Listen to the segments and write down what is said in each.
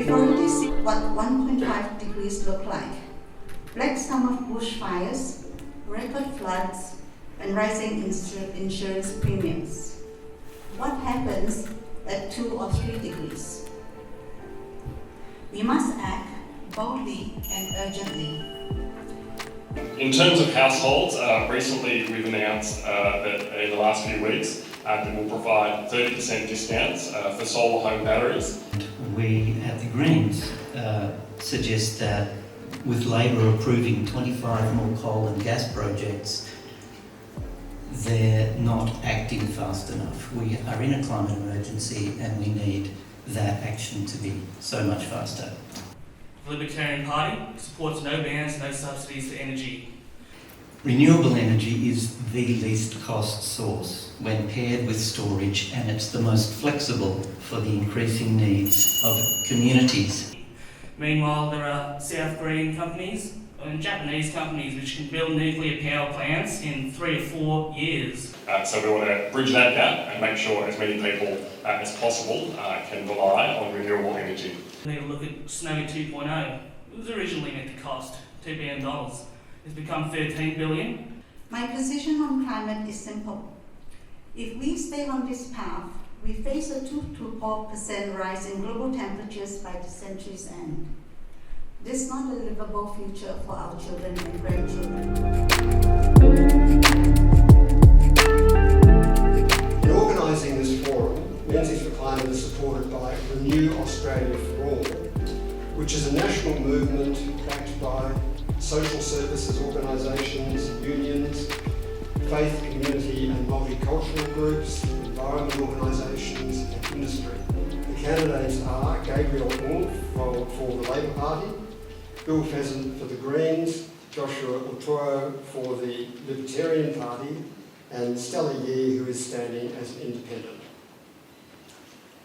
We've already seen what 1.5 degrees look like. Black summer bushfires, record floods, and rising insurance premiums. What happens at 2 or 3 degrees? We must act boldly and urgently. In terms of households, recently we've announced that in the last few weeks that we'll provide 30% discounts for solar home batteries. We at the Greens suggest that with Labor approving 25 more coal and gas projects, they're not acting fast enough. We are in a climate emergency and we need that action to be so much faster. The Libertarian Party supports no bans, no subsidies to energy. Renewable energy is the least cost source when paired with storage, and it's the most flexible for the increasing needs of communities. Meanwhile, there are South Korean companies and Japanese companies which can build nuclear power plants in 3 to 4 years. So we want to bridge that gap and make sure as many people as possible can rely on renewable energy. We need to look at Snowy 2.0. It was originally meant to cost $2 billion. It's become $13 billion. My position on climate is simple. If we stay on this path, we face a 2 to 4% rise in global temperatures by the century's end. This is not a livable future for our children and grandchildren. In organising this forum, Menzies for Climate is supported by Renew Australia for All, which is a national movement backed by social services organisations, unions, faith, community and multicultural groups, environment organisations and industry. The candidates are Gabriel Ng for the Labor Party, Bill Pheasant for the Greens, Joshua Utoyo for the Libertarian Party, and Stella Yee, who is standing as an independent.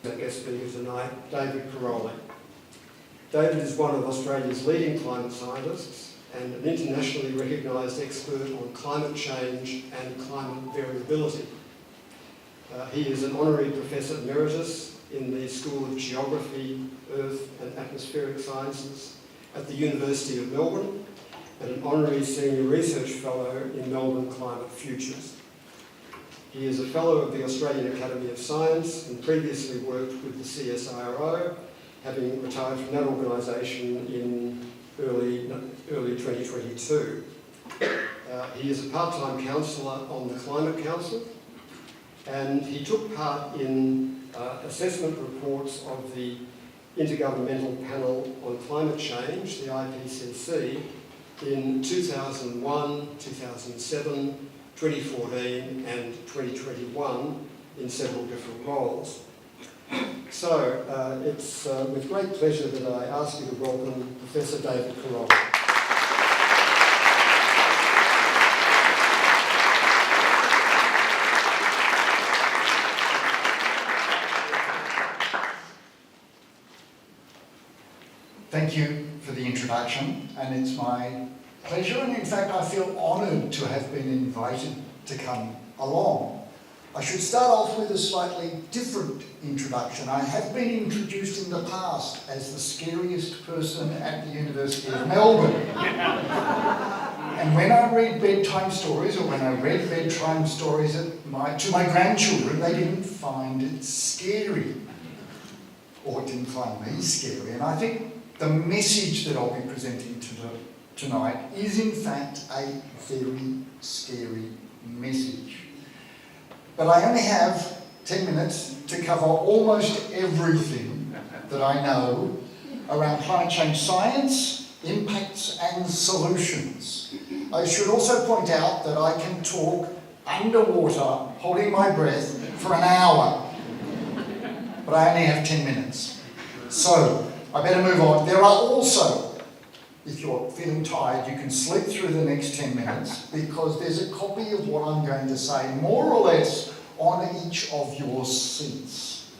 Our guest speaker tonight, David Karoly. David is one of Australia's leading climate scientists and an internationally recognised expert on climate change and climate variability. He is an Honorary Professor Emeritus in the School of Geography, Earth and Atmospheric Sciences at the University of Melbourne and an Honorary Senior Research Fellow in Melbourne Climate Futures. He is a Fellow of the Australian Academy of Science and previously worked with the CSIRO, having retired from that organisation in early 2022. He is a part-time counsellor on the Climate Council, and he took part in assessment reports of the Intergovernmental Panel on Climate Change, the IPCC, in 2001, 2007, 2014 and 2021 in several different roles. So it's with great pleasure that I ask you to welcome Professor David Karoly. Thank you for the introduction, and it's my pleasure, and in fact I feel honoured to have been invited to come along. I should start off with a slightly different introduction. I have been introduced in the past as the scariest person at the University of Melbourne. And when I read bedtime stories, or when I read bedtime stories to my grandchildren, they didn't find it scary, or it didn't find me scary. And I think the message that I'll be presenting tonight is in fact a very scary message. But I only have 10 minutes to cover almost everything that I know around climate change science, impacts and solutions. I should also point out that I can talk underwater, holding my breath, for an hour. But I only have 10 minutes. So I better move on. There are also, if you're feeling tired, you can sleep through the next 10 minutes because there's a copy of what I'm going to say, more or less, on each of your seats.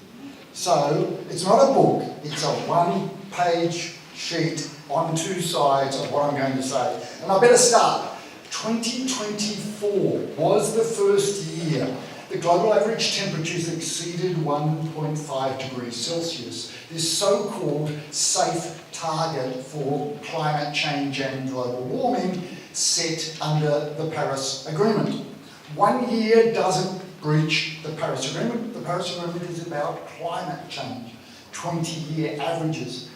So it's not a book, it's a one-page sheet on 2 sides of what I'm going to say. And I better start. 2024 was the first year the global average temperatures exceeded 1.5 degrees Celsius, this so-called safe target for climate change and global warming set under the Paris Agreement. 1 year doesn't breach the Paris Agreement. The Paris Agreement is about climate change, 20-year averages.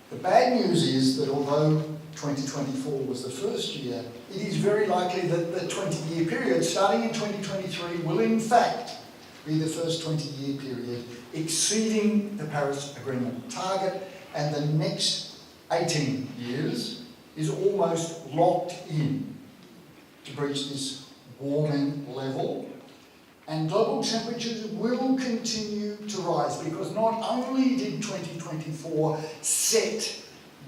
The bad news is that although 2024 was the first year, it is very likely that the 20-year period starting in 2023 will in fact be the first 20-year period exceeding the Paris Agreement target, and the next 18 years is almost locked in to breach this warming level. And global temperatures will continue to rise because not only did 2024 set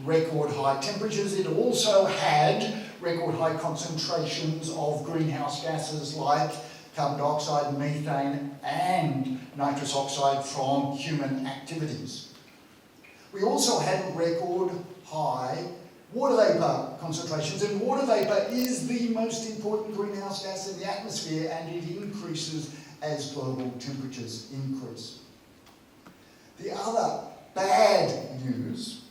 record high temperatures, it also had record high concentrations of greenhouse gases like carbon dioxide, methane, and nitrous oxide from human activities. We also had record high water vapour concentrations, and water vapour is the most important greenhouse gas in the atmosphere, and it increases as global temperatures increase. The other bad news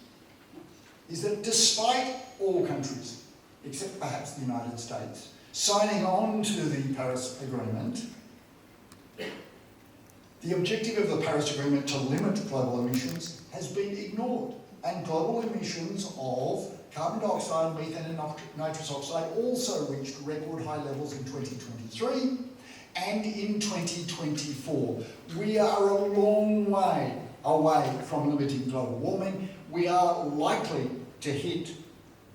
is that despite all countries, except perhaps the United States, signing on to the Paris Agreement, the objective of the Paris Agreement to limit global emissions has been ignored, and global emissions of carbon dioxide, methane and nitrous oxide also reached record high levels in 2023 and in 2024. We are a long way away from limiting global warming. We are likely to hit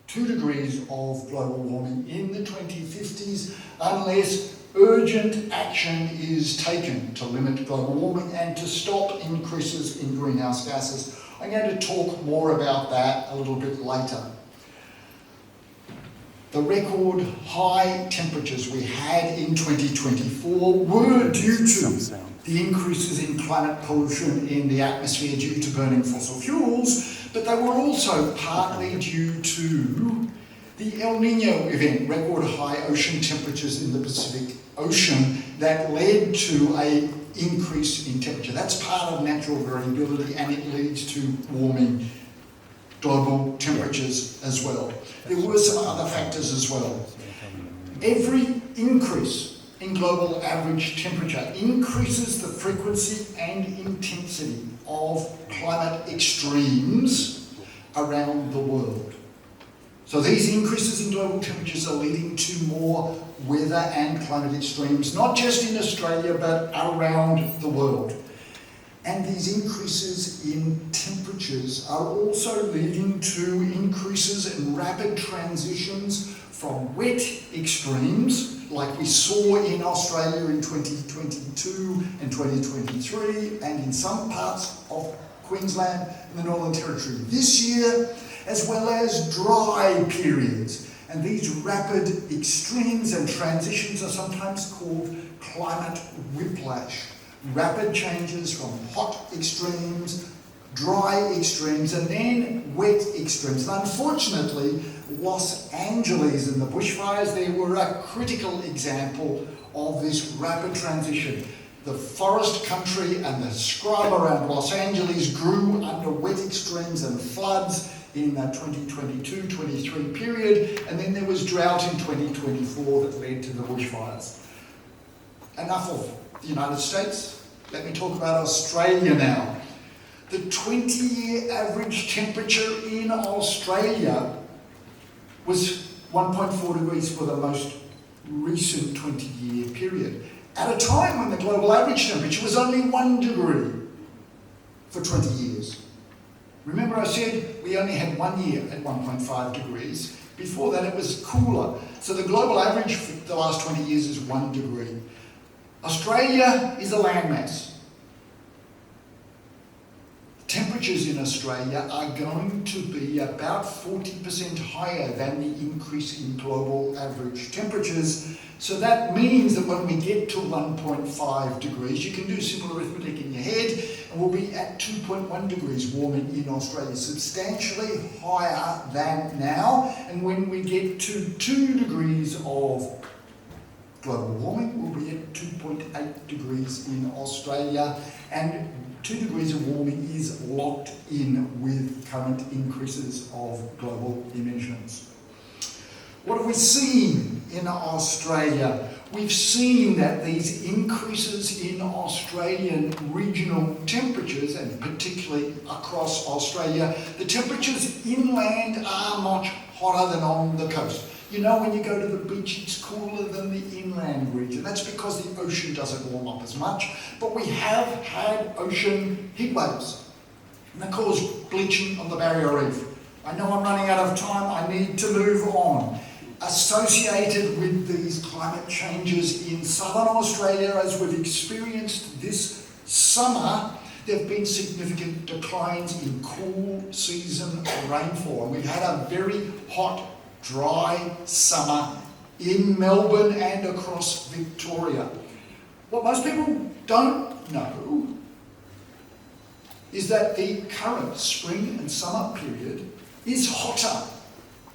2 degrees of global warming in the 2050s unless urgent action is taken to limit global warming and to stop increases in greenhouse gases. I'm going to talk more about that a little bit later. The record high temperatures we had in 2024 were due to the increases in climate pollution in the atmosphere due to burning fossil fuels, but they were also partly due to the El Nino event, record high ocean temperatures in the Pacific Ocean that led to an increase in temperature. That's part of natural variability, and it leads to warming global temperatures as well. There were some other factors as well. Every increase in global average temperature increases the frequency and intensity of climate extremes around the world. So these increases in global temperatures are leading to more weather and climate extremes, not just in Australia, but around the world. And these increases in temperatures are also leading to increases in rapid transitions from wet extremes, like we saw in Australia in 2022 and 2023, and in some parts of Queensland and the Northern Territory this year, as well as dry periods. And these rapid extremes and transitions are sometimes called climate whiplash. Rapid changes from hot extremes, dry extremes, and then wet extremes. And unfortunately, Los Angeles and the bushfires, they were a critical example of this rapid transition. The forest country and the scrub around Los Angeles grew under wet extremes and floods in the 2022-23 period, and then there was drought in 2024 that led to the bushfires. Enough of the United States. Let me talk about Australia now. The 20-year average temperature in Australia was 1.4 degrees for the most recent 20-year period, at a time when the global average temperature was only 1 degree for 20 years. Remember I said we only had 1 year at 1.5 degrees. Before that it was cooler. So the global average for the last 20 years is 1 degree. Australia is a landmass. Temperatures in Australia are going to be about 40% higher than the increase in global average temperatures. So that means that when we get to 1.5 degrees, you can do simple arithmetic in your head, and we'll be at 2.1 degrees warming in Australia, substantially higher than now. And when we get to 2 degrees of global warming will be at 2.8 degrees in Australia, and 2 degrees of warming is locked in with current increases of global emissions. What have we seen in Australia? We've seen that these increases in Australian regional temperatures, and particularly across Australia, the temperatures inland are much hotter than on the coast. You know, when you go to the beach, it's cooler than the inland region. That's because the ocean doesn't warm up as much. But we have had ocean heat waves, and they cause bleaching of the barrier reef. I know I'm running out of time. I need to move on. Associated with these climate changes in southern Australia, as we've experienced this summer, there have been significant declines in cool season rainfall. And we've had a very hot, dry summer in Melbourne and across Victoria. What most people don't know is that the current spring and summer period is hotter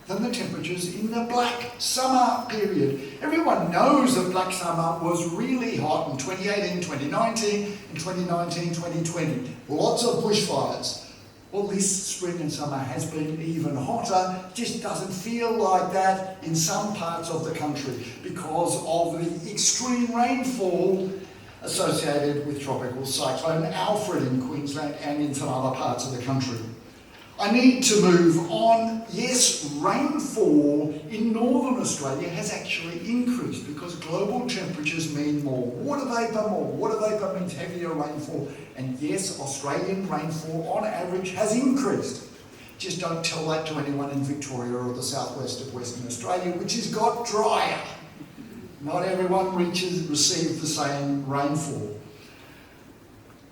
than the temperatures in the black summer period. Everyone knows that black summer was really hot in 2018, 2019, and 2019, 2020. Lots of bushfires. Well, this spring and summer has been even hotter. It just doesn't feel like that in some parts of the country because of the extreme rainfall associated with Tropical Cyclone Alfred in Queensland and in some other parts of the country. I need to move on. Yes, rainfall in northern Australia has actually increased because global temperatures mean more water vapour. More water vapour means heavier rainfall. And yes, Australian rainfall on average has increased. Just don't tell that to anyone in Victoria or the southwest of Western Australia, which has got drier. Not everyone receives the same rainfall.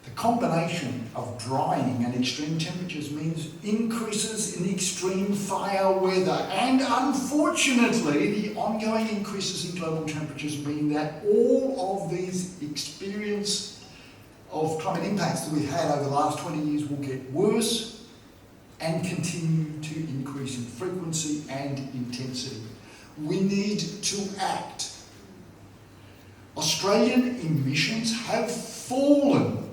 The combination of drying and extreme temperatures means increases in extreme fire weather, and unfortunately the ongoing increases in global temperatures mean that all of these experience of climate impacts that we've had over the last 20 years will get worse and continue to increase in frequency and intensity. We need to act. Australian emissions have fallen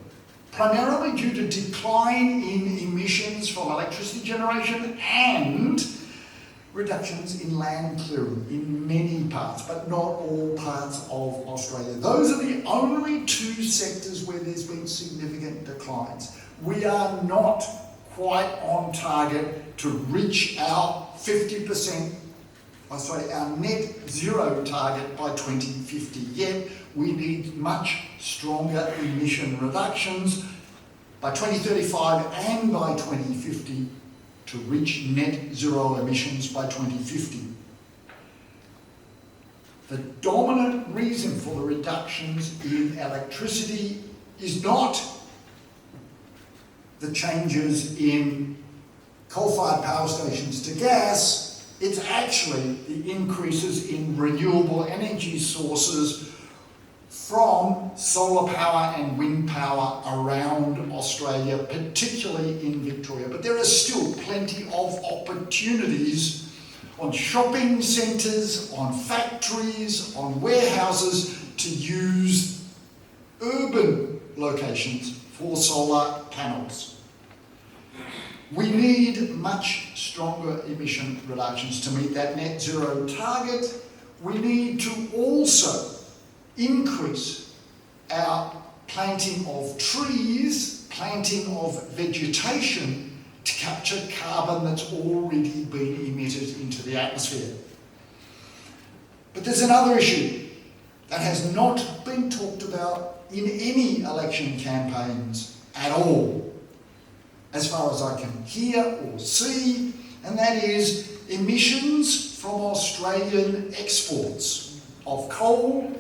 primarily due to decline in emissions from electricity generation and reductions in land clearing in many parts, but not all parts of Australia. Those are the only two sectors where there's been significant declines. We are not quite on target to reach our 50%, our net zero target by 2050 yet. We need much stronger emission reductions by 2035 and by 2050 to reach net zero emissions by 2050. The dominant reason for the reductions in electricity is not the changes in coal-fired power stations to gas, it's actually the increases in renewable energy sources from solar power and wind power around Australia, particularly in Victoria. But there are still plenty of opportunities on shopping centres, on factories, on warehouses to use urban locations for solar panels. We need much stronger emission reductions to meet that net zero target. We need to also increase our planting of trees, planting of vegetation to capture carbon that's already been emitted into the atmosphere. But there's another issue that has not been talked about in any election campaigns at all, as far as I can hear or see, and that is emissions from Australian exports of coal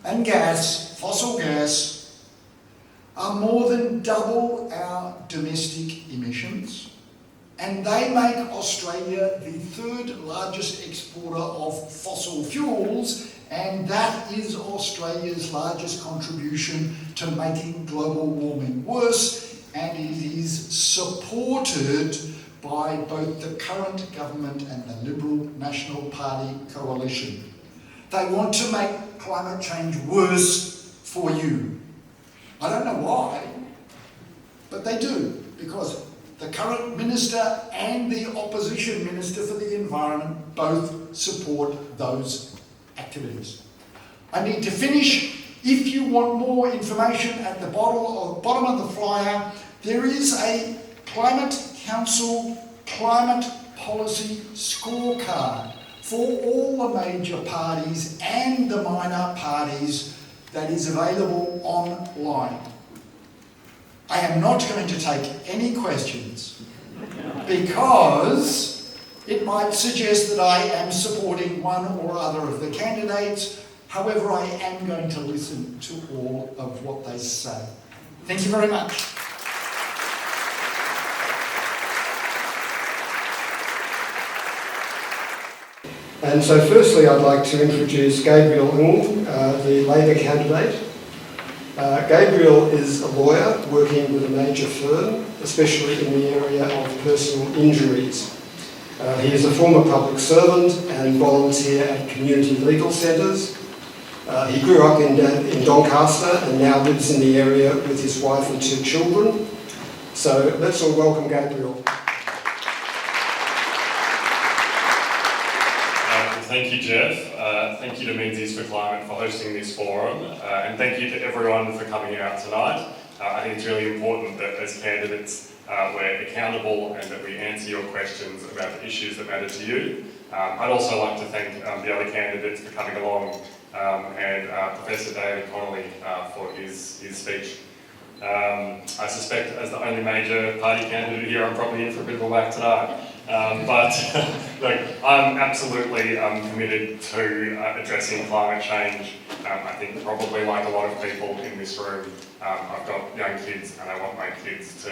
and gas, fossil gas, are more than double our domestic emissions, and they make Australia the third largest exporter of fossil fuels, and that is Australia's largest contribution to making global warming worse, and it is supported by both the current government and the Liberal National Party coalition. They want to make climate change worse for you. I don't know why, but they do, because the current minister and the opposition minister for the environment both support those activities. I need to finish. If you want more information, at the bottom of the flyer, there is a Climate Council Climate Policy Scorecard for all the major parties and the minor parties that is available online. I am not going to take any questions because it might suggest that I am supporting one or other of the candidates. However, I am going to listen to all of what they say. Thank you very much. And so firstly, I'd like to introduce Gabriel Ng, the Labor candidate. Gabriel is a lawyer working with a major firm, especially in the area of personal injuries. He is a former public servant and volunteer at community legal centres. He grew up in Doncaster and now lives in the area with his wife and 2 children. So let's all welcome Gabriel. Thank you, Jeff. Thank you to Menzies for Climate for hosting this forum, and thank you to everyone for coming out tonight. I think it's really important that as candidates we're accountable and that we answer your questions about the issues that matter to you. I'd also like to thank the other candidates for coming along and Professor David Karoly for his speech. I suspect as the only major party candidate here, I'm probably in for a bit of a whack tonight. But look, I'm absolutely committed to addressing climate change. I think probably like a lot of people in this room, I've got young kids and I want my kids to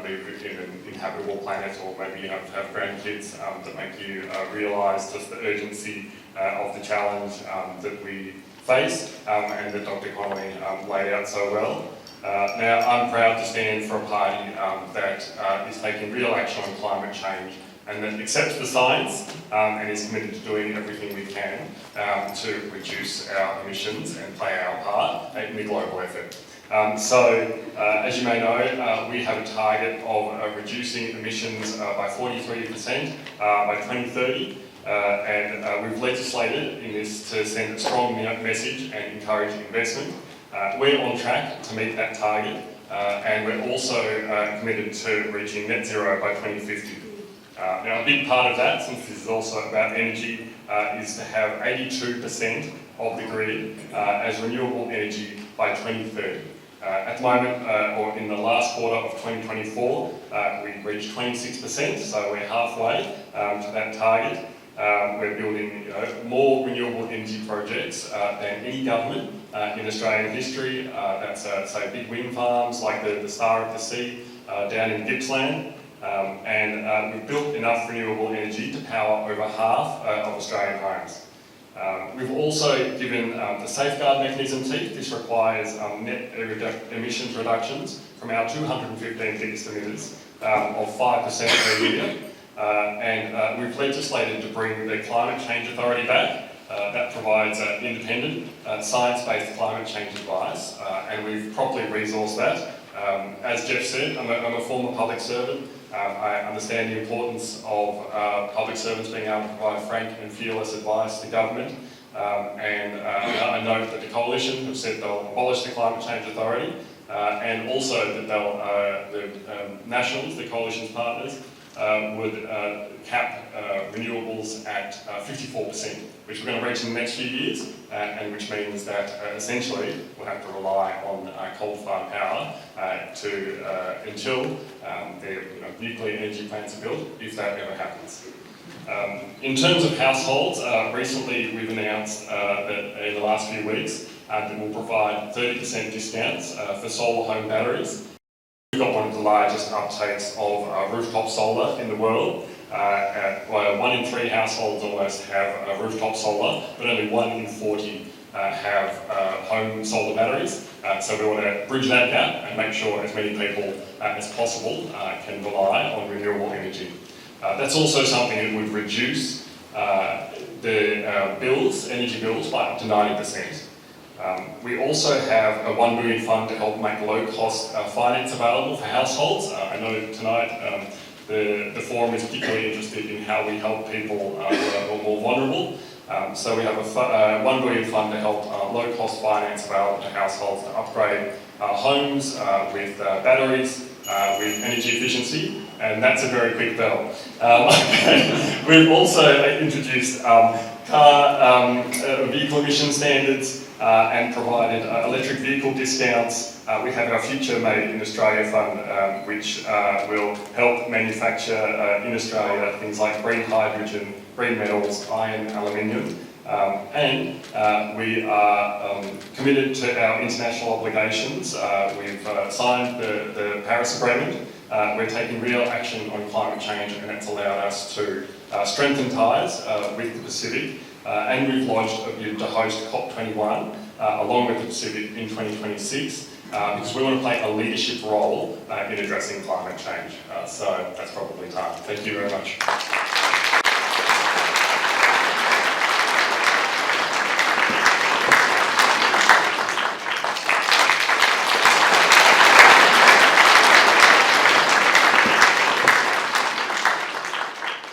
live in an inhabitable planet, or maybe you have grandkids that make you realise just the urgency of the challenge that we face and that Dr. Karoly laid out so well. Now, I'm proud to stand for a party that is taking real action on climate change and that accepts the science and is committed to doing everything we can to reduce our emissions and play our part in the global effort. As you may know, we have a target of reducing emissions by 43% by 2030. And we've legislated in this to send a strong message and encourage investment. We're on track to meet that target, and we're also committed to reaching net zero by 2050. Now, a big part of that, since this is also about energy, is to have 82% of the grid as renewable energy by 2030. At the moment, or in the last quarter of 2024, we reached 26%, so we're halfway to that target. We're building more renewable energy projects than any government in Australian history. That's say big wind farms like the Stella See down in Gippsland. And we've built enough renewable energy to power over half of Australian homes. We've also given the safeguard mechanism teeth. This requires net emissions reductions from our 215 biggest emitters of 5% per year. And we've legislated to bring the Climate Change Authority back. That provides independent, science-based climate change advice, and we've properly resourced that. As Jeff said, I'm a former public servant. I understand the importance of public servants being able to provide frank and fearless advice to government. I note that the Coalition have said they'll abolish the Climate Change Authority, and also that the Nationals, the Coalition's partners, would cap renewables at 54%, which we're going to reach in the next few years, and which means that essentially we'll have to rely on coal-fired power until the nuclear energy plants are built, if that ever happens. In terms of households, recently we've announced that in the last few weeks that we'll provide 30% discounts for solar home batteries. We've got one of the largest uptakes of rooftop solar in the world. 1 in 3 households almost have rooftop solar, but only 1 in 40 have home solar batteries. So we want to bridge that gap and make sure as many people as possible can rely on renewable energy. That's also something that would reduce the energy bills by up to 90%. We also have a $1 billion fund to help make low-cost finance available for households. I know tonight the forum is particularly interested in how we help people who are more vulnerable. So we have a $1 billion fund to help low-cost finance available to households to upgrade homes with batteries, with energy efficiency, and that's a very quick bell. We've also introduced vehicle emission standards and provided electric vehicle discounts. We have our Future Made in Australia fund, which will help manufacture in Australia things like green hydrogen, green metals, iron, aluminium. And we are committed to our international obligations. We've signed the Paris Agreement. We're taking real action on climate change, and that's allowed us to strengthen ties with the Pacific. And we've lodged a bid to host COP21 along with the Pacific in 2026 because we want to play a leadership role in addressing climate change. So that's probably time. Thank you very much.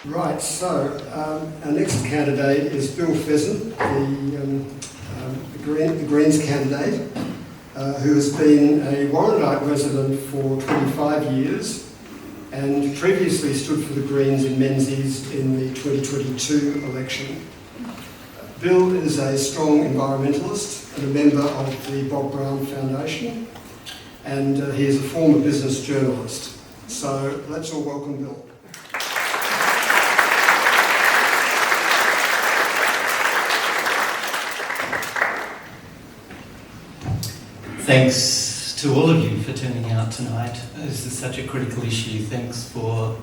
Right, so our next candidate is Bill Pheasant, the Greens candidate, who has been a Warrandyte resident for 25 years and previously stood for the Greens in Menzies in the 2022 election. Bill is a strong environmentalist and a member of the Bob Brown Foundation, and he is a former business journalist. So let's all welcome Bill. Thanks to all of you for turning out tonight. This is such a critical issue. Thanks for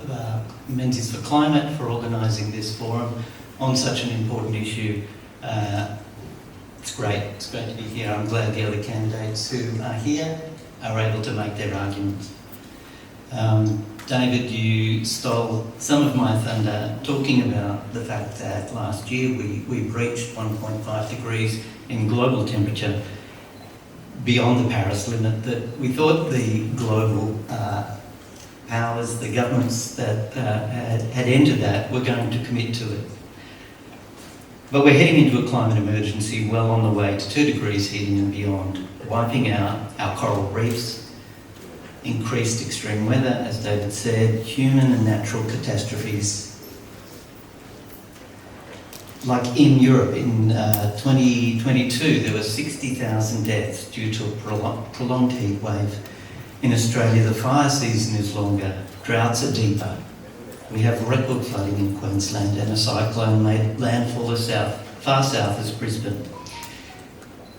Menzies for Climate for organising this forum on such an important issue. It's great to be here. I'm glad the other candidates who are here are able to make their arguments. David, you stole some of my thunder talking about the fact that last year we reached 1.5 degrees in global temperature beyond the Paris limit, that we thought the global powers, the governments that had entered that were going to commit to it. But we're heading into a climate emergency well on the way to 2 degrees heating and beyond, wiping out our coral reefs, increased extreme weather, as David said, human and natural catastrophes. Like in Europe in 2022, there were 60,000 deaths due to a prolonged heat wave. In Australia, the fire season is longer, droughts are deeper. We have record flooding in Queensland, and a cyclone made landfall far south as Brisbane.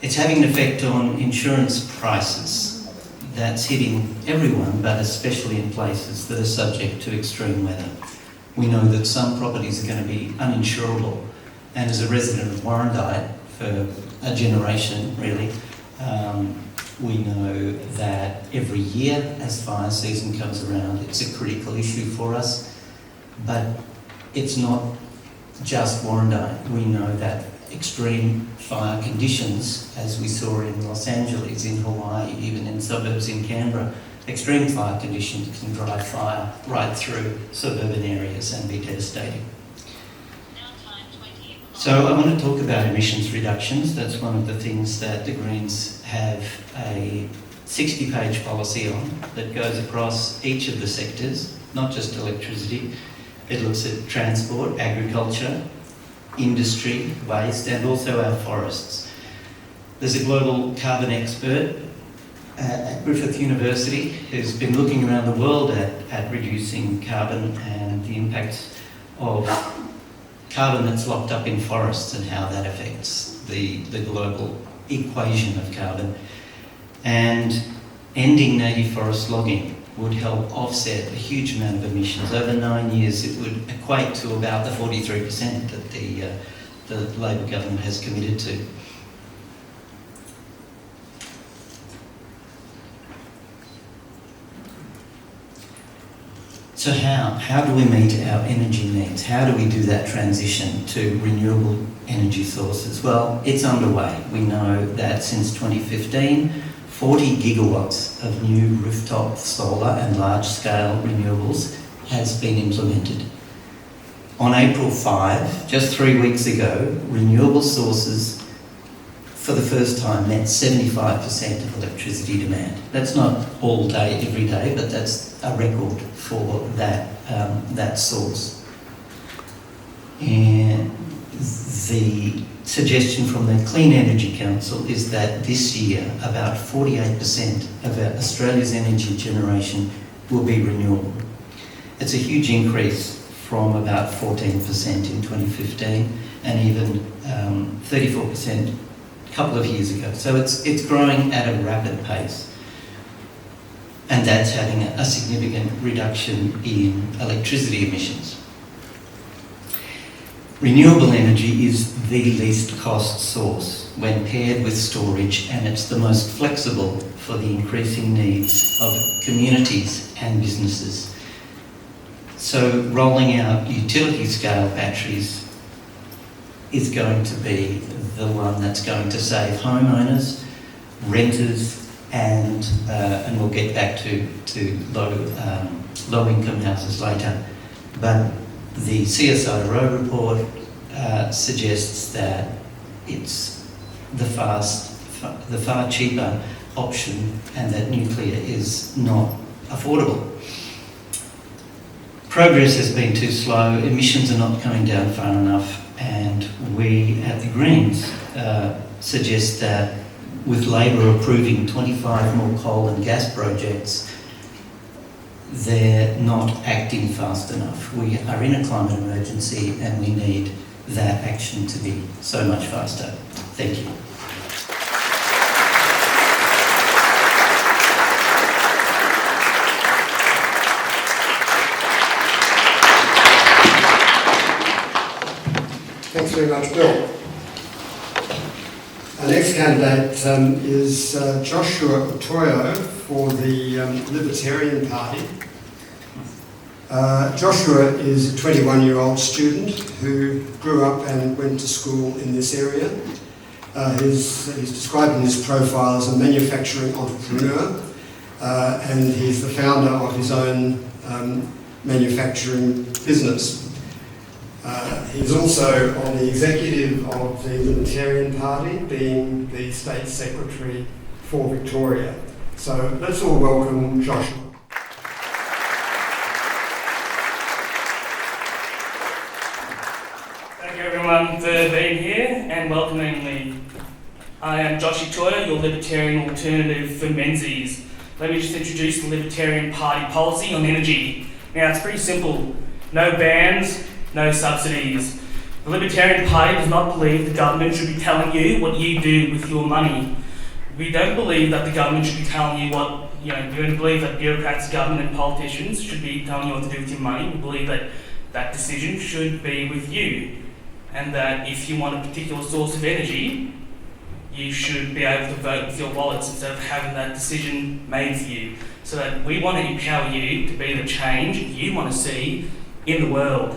It's having an effect on insurance prices. That's hitting everyone, but especially in places that are subject to extreme weather. We know that some properties are going to be uninsurable. And as a resident of Warrandyte for a generation, really, we know that every year as fire season comes around, it's a critical issue for us. But it's not just Warrandyte. We know that extreme fire conditions, as we saw in Los Angeles, in Hawaii, even in suburbs in Canberra, extreme fire conditions can drive fire right through suburban areas and be devastating. So I want to talk about emissions reductions. That's one of the things that the Greens have a 60-page policy on that goes across each of the sectors, not just electricity. It looks at transport, agriculture, industry, waste, and also our forests. There's a global carbon expert at Griffith University who's been looking around the world at reducing carbon and the impacts of carbon that's locked up in forests and how that affects the global equation of carbon. And ending native forest logging would help offset a huge amount of emissions. Over 9 years, it would equate to about the 43% that the Labor government has committed to. So how do we meet our energy needs? How do we do that transition to renewable energy sources? Well, it's underway. We know that since 2015, 40 gigawatts of new rooftop solar and large-scale renewables has been implemented. On April 5, just 3 weeks ago, renewable sources for the first time met 75% of electricity demand. That's not all day, every day, but that's a record for that source. And the suggestion from the Clean Energy Council is that this year about 48% of Australia's energy generation will be renewable. It's a huge increase from about 14% in 2015 and even 34% a couple of years ago. So it's growing at a rapid pace. And that's having a significant reduction in electricity emissions. Renewable energy is the least cost source when paired with storage, and it's the most flexible for the increasing needs of communities and businesses. So rolling out utility scale batteries is going to be the one that's going to save homeowners, renters, and we'll get back to low income houses later. But the CSIRO report suggests that it's the far cheaper option, and that nuclear is not affordable. Progress has been too slow, emissions are not coming down far enough, and we at the Greens suggest that with Labor approving 25 more coal and gas projects, they're not acting fast enough. We are in a climate emergency and we need that action to be so much faster. Thank you. Thanks very much, Bill. Our next candidate is Joshua Utoyo for the Libertarian Party. Joshua is a 21-year-old student who grew up and went to school in this area. He's described in his profile as a manufacturing entrepreneur, and he's the founder of his own manufacturing business. He's also on the executive of the Libertarian Party, being the State Secretary for Victoria. So let's all welcome Joshua. Thank you everyone for being here and welcoming me. I am Josh Utoyo, your Libertarian alternative for Menzies. Let me just introduce the Libertarian Party policy on energy. Now it's pretty simple. No bans, no subsidies. The Libertarian Party does not believe the government should be telling you what you do with your money. We don't believe that the government should be telling you what, we don't believe that bureaucrats, government and politicians should be telling you what to do with your money. We believe that that decision should be with you, and that if you want a particular source of energy, you should be able to vote with your wallets instead of having that decision made for you. So that we want to empower you to be the change you want to see in the world.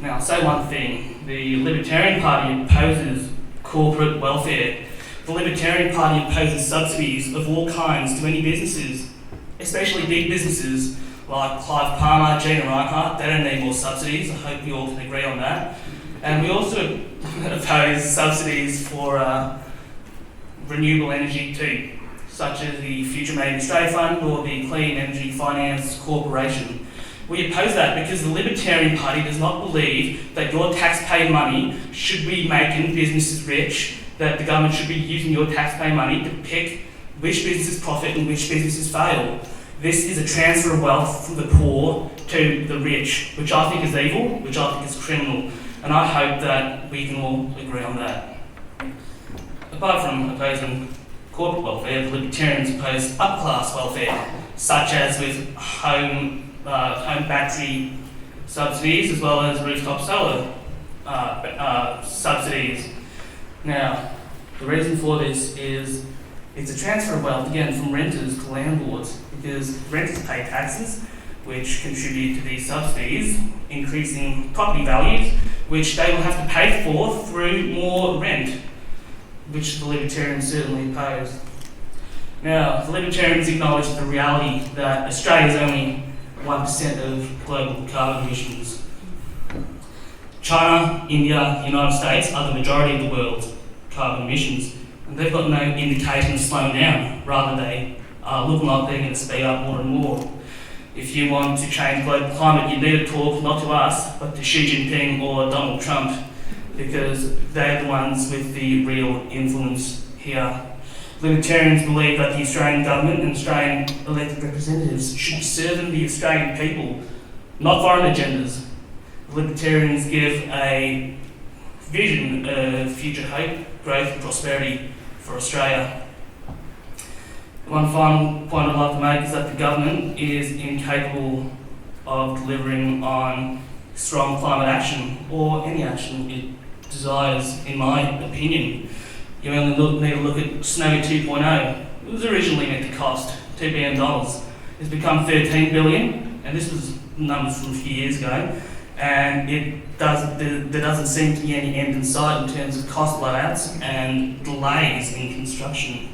Now, I'll say one thing. The Libertarian Party opposes corporate welfare. The Libertarian Party opposes subsidies of all kinds to any businesses, especially big businesses like Clive Palmer, Gina Reichert. They don't need more subsidies. I hope we all can agree on that. And we also oppose subsidies for renewable energy too, such as the Future Made in Australia Fund or the Clean Energy Finance Corporation. We oppose that because the Libertarian Party does not believe that your taxpayer money should be making businesses rich, that the government should be using your taxpayer money to pick which businesses profit and which businesses fail. This is a transfer of wealth from the poor to the rich, which I think is evil, which I think is criminal, and I hope that we can all agree on that. Apart from opposing corporate welfare, the Libertarians oppose upper-class welfare, such as with home battery subsidies as well as rooftop solar subsidies. Now, the reason for this is it's a transfer of wealth, again, from renters to landlords, because renters pay taxes, which contribute to these subsidies, increasing property values, which they will have to pay for through more rent, which the Libertarians certainly oppose. Now, the Libertarians acknowledge the reality that Australia is only 1% of global carbon emissions. China, India, the United States are the majority of the world's carbon emissions, and they've got no indication of slowing down. Rather, they are looking like they're going to speed up more and more. If you want to change global climate, you need to talk not to us, but to Xi Jinping or Donald Trump, because they're the ones with the real influence here. Libertarians believe that the Australian government and Australian elected representatives should be serving the Australian people, not foreign agendas. Libertarians give a vision of future hope, growth and prosperity for Australia. One final point I'd like to make is that the government is incapable of delivering on strong climate action or any action it desires, in my opinion. You only need to look at Snowy 2.0. It was originally meant to cost $2 billion. It's become $13 billion, and this was numbers from a few years ago, and there doesn't seem to be any end in sight in terms of cost blowouts and delays in construction.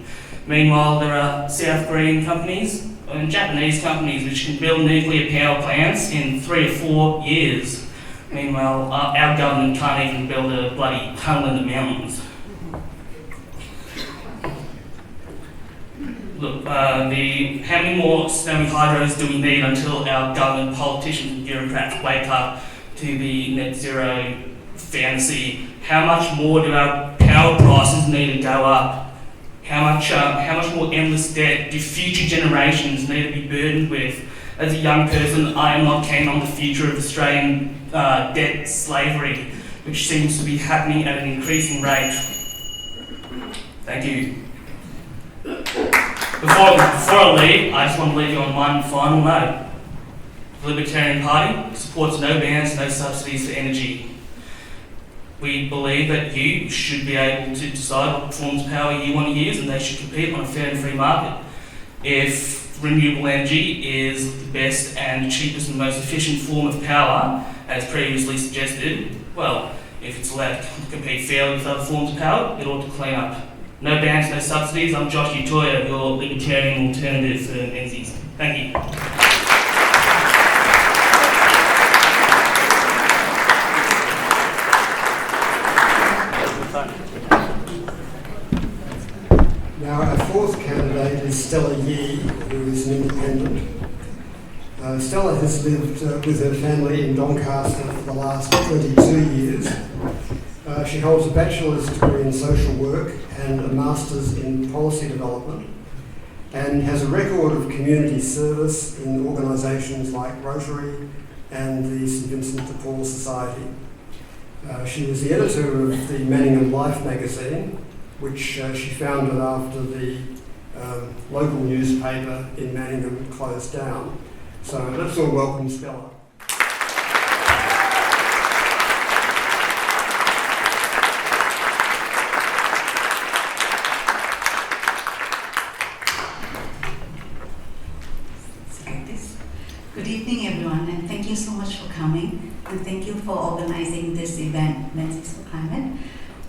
Meanwhile, there are South Korean companies and Japanese companies which can build nuclear power plants in 3 or 4 years. Meanwhile, our government can't even build a bloody tunnel in the mountains. Look, how many more snowy hydros do we need until our government, politicians and bureaucrats wake up to the net zero fantasy? How much more do our power prices need to go up? How much more endless debt do future generations need to be burdened with? As a young person, I am not keen on the future of Australian debt slavery, which seems to be happening at an increasing rate. Thank you. Before I leave, I just want to leave you on one final note. The Libertarian Party supports no bans, no subsidies for energy. We believe that you should be able to decide what forms of power you want to use, and they should compete on a fair and free market. If renewable energy is the best and cheapest and most efficient form of power, as previously suggested, well, if it's allowed to compete fairly with other forms of power, it ought to clean up. No bans, no subsidies. I'm Josh Utoyo, your Libertarian alternative for Menzies. Thank you. Now our fourth candidate is Stella Yee, who is an independent. Stella has lived with her family in Doncaster for the last 22 years. She holds a bachelor's degree in social work and a master's in policy development, and has a record of community service in organisations like Rotary and the St Vincent de Paul Society. She was the editor of the Manningham Life magazine, which she founded after the local newspaper in Manningham closed down. So let's all welcome Stella. Good evening, everyone, and thank you so much for coming, and thank you for organizing this event, Menzies for Climate.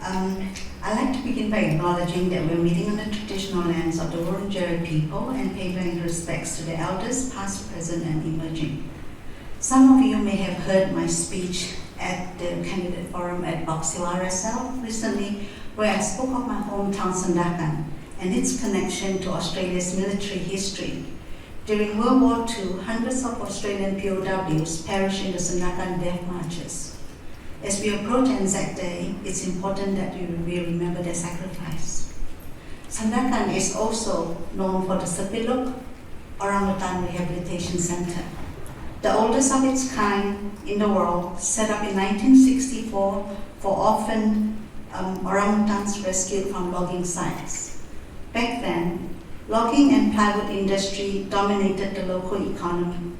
I'd like to begin by acknowledging that we're meeting on the traditional lands of the Wurundjeri people and paying respects to the elders, past, present, and emerging. Some of you may have heard my speech at the candidate forum at Boxiwara South recently, where I spoke of my hometown Sandakan and its connection to Australia's military history. During World War II, hundreds of Australian POWs perished in the Sandakan death marches. As we approach Anzac Day, it's important that we remember their sacrifice. Sandakan is also known for the Sepilok Orangutan Rehabilitation Center, the oldest of its kind in the world, set up in 1964 for orphaned orangutans rescued from logging sites. Back then, logging and plywood industry dominated the local economy.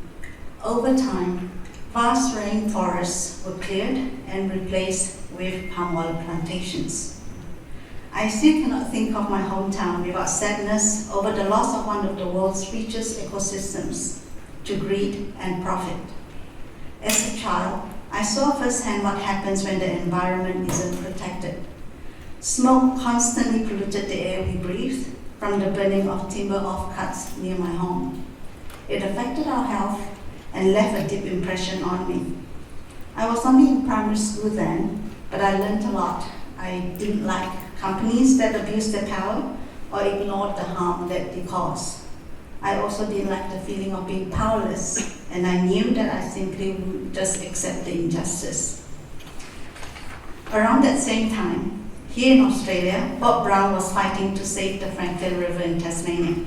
Over time, vast rainforests were cleared and replaced with palm oil plantations. I still cannot think of my hometown without sadness over the loss of one of the world's richest ecosystems. to greed and profit. As a child, I saw firsthand what happens when the environment isn't protected. Smoke constantly polluted the air we breathed from the burning of timber offcuts near my home. It affected our health and left a deep impression on me. I was only in primary school then, but I learned a lot. I didn't like companies that abused their power or ignored the harm that they caused. I also didn't like the feeling of being powerless, and I knew that I simply would just accept the injustice. Around that same time, here in Australia, Bob Brown was fighting to save the Franklin River in Tasmania.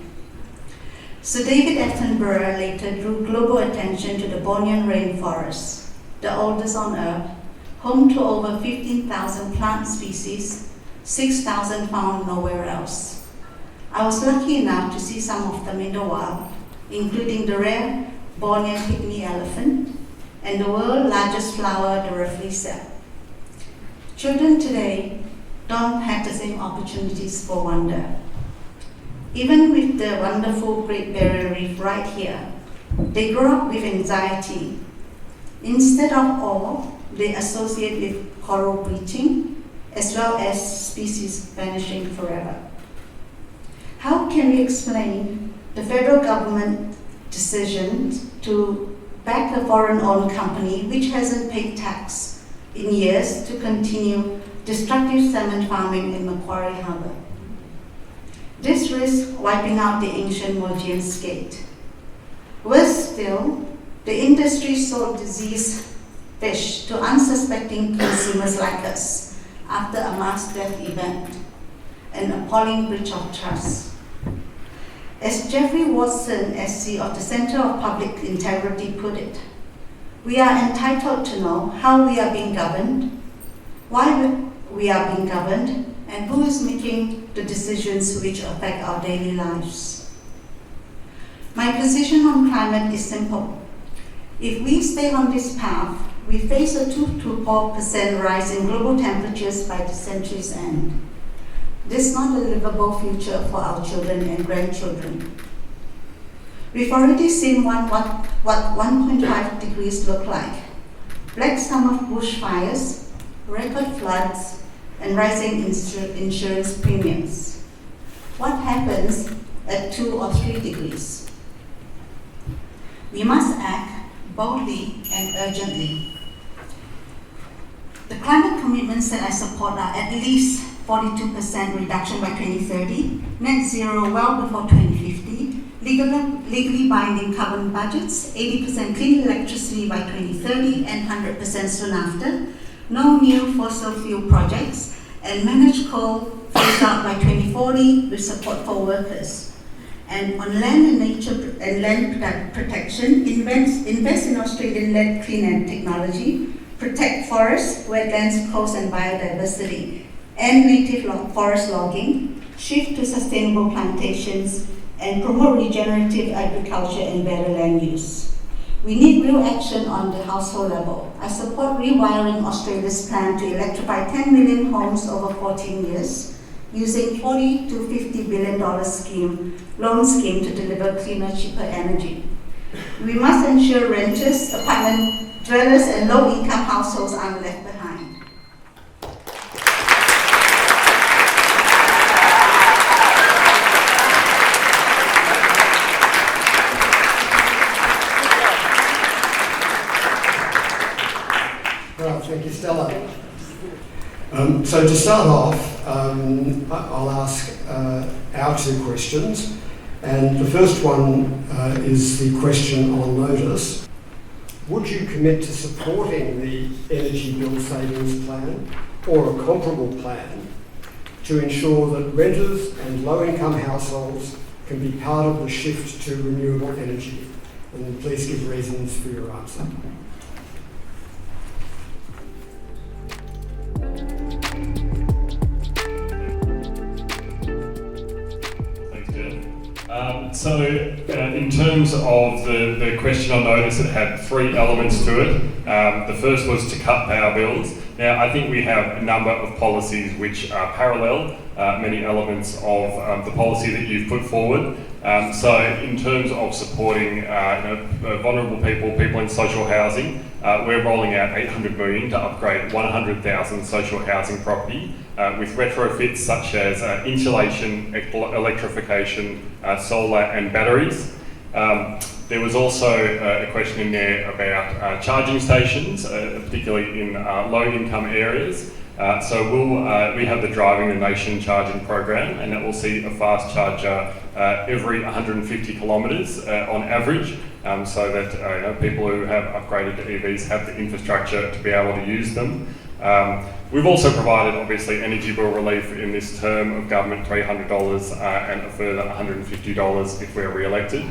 Sir David Attenborough later drew global attention to the Bornean rainforest, the oldest on Earth, home to over 15,000 plant species, 6,000 found nowhere else. I was lucky enough to see some of them in the wild, including the rare Bornean pygmy elephant and the world's largest flower, the Rafflesia. Children today don't have the same opportunities for wonder. Even with the wonderful Great Barrier Reef right here, they grow up with anxiety. Instead of awe, they associate with coral bleaching, as well as species vanishing forever. How can we explain the federal government decision to back a foreign-owned company which hasn't paid tax in years to continue destructive salmon farming in Macquarie Harbour? This risks wiping out the ancient Mosby skate. Worse still, the industry sold diseased fish to unsuspecting consumers like us after a mass death event, an appalling breach of trust. As Jeffrey Watson, SC of the Centre of Public Integrity put it, we are entitled to know how we are being governed, why we are being governed, and who is making the decisions which affect our daily lives. My position on climate is simple. If we stay on this path, we face a 2 to 4% rise in global temperatures by the century's end. This is not a livable future for our children and grandchildren. We've already seen what 1.5 degrees look like. Black summer bushfires, record floods, and rising insurance premiums. What happens at 2 or 3 degrees? We must act boldly and urgently. The climate commitments that I support are at least 42% reduction by 2030, net zero well before 2050, legally binding carbon budgets, 80% clean electricity by 2030 and 100% soon after, no new fossil fuel projects, and managed coal phased out by 2040 with support for workers. And on land and nature and land protection, invest in Australian-led clean energy technology, protect forests, wetlands, coasts, and biodiversity, and native forest logging, shift to sustainable plantations, and promote regenerative agriculture and better land use. We need real action on the household level. I support rewiring Australia's plan to electrify 10 million homes over 14 years, using $40 to $50 billion loan scheme to deliver cleaner, cheaper energy. We must ensure renters, apartment dwellers, and low-income households aren't left behind. Thank you, Stella. So to start off, I'll ask our two questions. And the first one is the question on notice. Would you commit to supporting the energy bill savings plan or a comparable plan to ensure that renters and low-income households can be part of the shift to renewable energy? And please give reasons for your answer. So in terms of the question on notice, it had three elements to it. The first was to cut power bills. Now, I think we have a number of policies which parallel many elements of the policy that you've put forward. So in terms of supporting vulnerable people in social housing, we're rolling out $800 million to upgrade 100,000 social housing property with retrofits such as insulation, electrification, solar and batteries. There was also a question in there about charging stations, particularly in low-income areas. So we have the Driving the Nation charging program, and that will see a fast charger every 150 kilometres on average, so that people who have upgraded to EVs have the infrastructure to be able to use them. We've also provided, obviously, energy bill relief in this term of government, $300 and a further $150 if we're re-elected.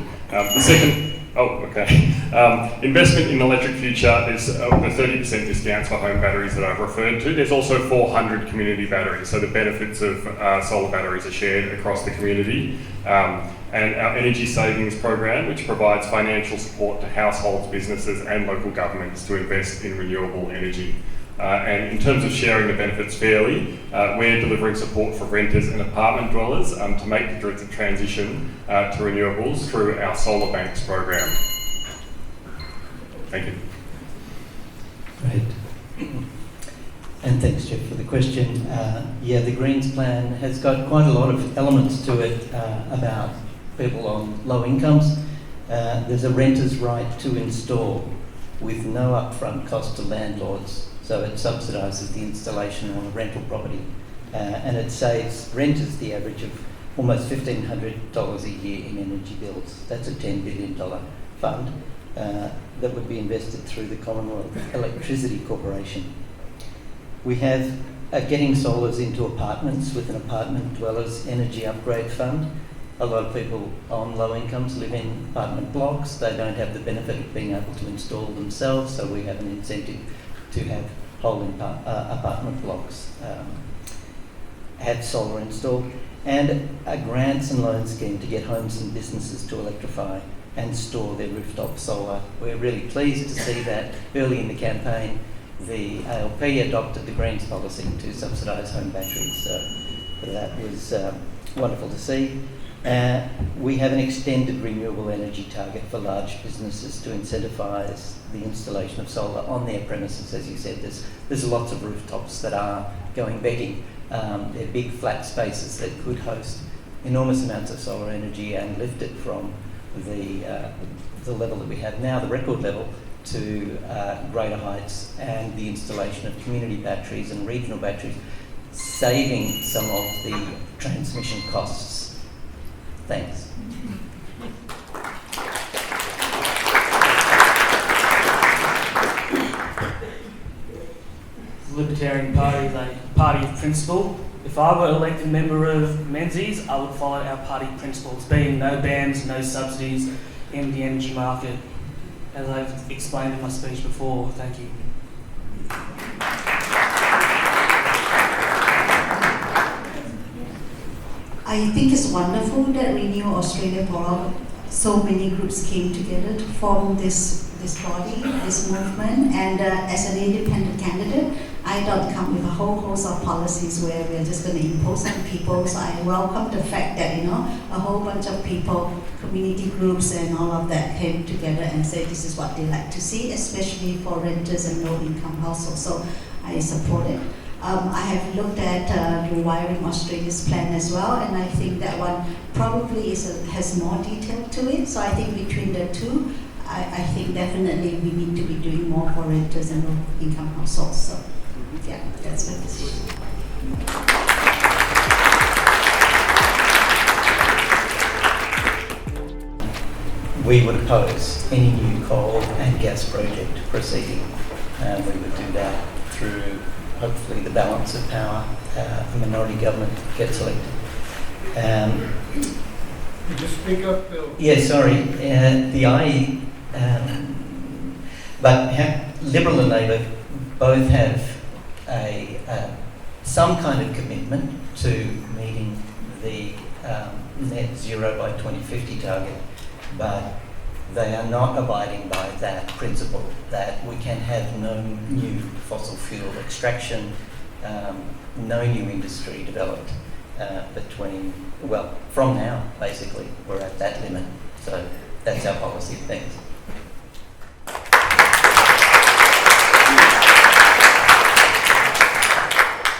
Investment in electric future, there's the 30% discounts for home batteries that I've referred to. There's also 400 community batteries, so the benefits of solar batteries are shared across the community. And our energy savings program, which provides financial support to households, businesses and local governments to invest in renewable energy. And in terms of sharing the benefits fairly, we're delivering support for renters and apartment dwellers to make the transition to renewables through our Solar Banks program. Thank you. Great. And thanks, Jeff, for the question. The Greens plan has got quite a lot of elements to it about people on low incomes. There's a renter's right to install with no upfront cost to landlords. So it subsidises the installation on a rental property, and it saves renters the average of almost $1,500 a year in energy bills. That's a $10 billion fund that would be invested through the Commonwealth Electricity Corporation. We have getting solars into apartments with an apartment dwellers energy upgrade fund. A lot of people on low incomes live in apartment blocks. They don't have the benefit of being able to install themselves, so we have an incentive to have whole apartment blocks have solar installed, and a grants and loan scheme to get homes and businesses to electrify and store their rooftop solar. We're really pleased to see that early in the campaign the ALP adopted the Greens policy to subsidise home batteries, so that was wonderful to see. We have an extended renewable energy target for large businesses to incentivise the installation of solar on their premises. As you said, there's lots of rooftops that are going begging. They're big flat spaces that could host enormous amounts of solar energy and lift it from the level that we have now, the record level, to greater heights, and the installation of community batteries and regional batteries, saving some of the transmission costs. Thanks. The Libertarian Party is a party of principle. If I were elected member of Menzies, I would follow our party principles, being no bans, no subsidies in the energy market, as I've explained in my speech before. Thank you. I think it's wonderful that Renew Australia Forum, so many groups came together to form this body, this movement, and as an independent candidate, I don't come with a whole host of policies where we're just going to impose on people. So I welcome the fact that, a whole bunch of people, community groups and all of that came together and said this is what they like to see, especially for renters and low-income households. So I support it. I have looked at Rewiring Australia's plan as well, and I think that one probably has more detail to it. So I think between the two, I think definitely we need to be doing more for renters and low-income households. So yeah, that's my decision. We would oppose any new coal and gas project proceeding. We would do that through hopefully the balance of power, a minority government gets elected. Could you speak up, Bill? Yeah, sorry. The IE, but Liberal and Labor both have some kind of commitment to meeting the net zero by 2050 target, but they are not abiding by that principle, that we can have no new fossil fuel extraction, no new industry developed from now, basically, we're at that limit. So that's our policy. Thanks.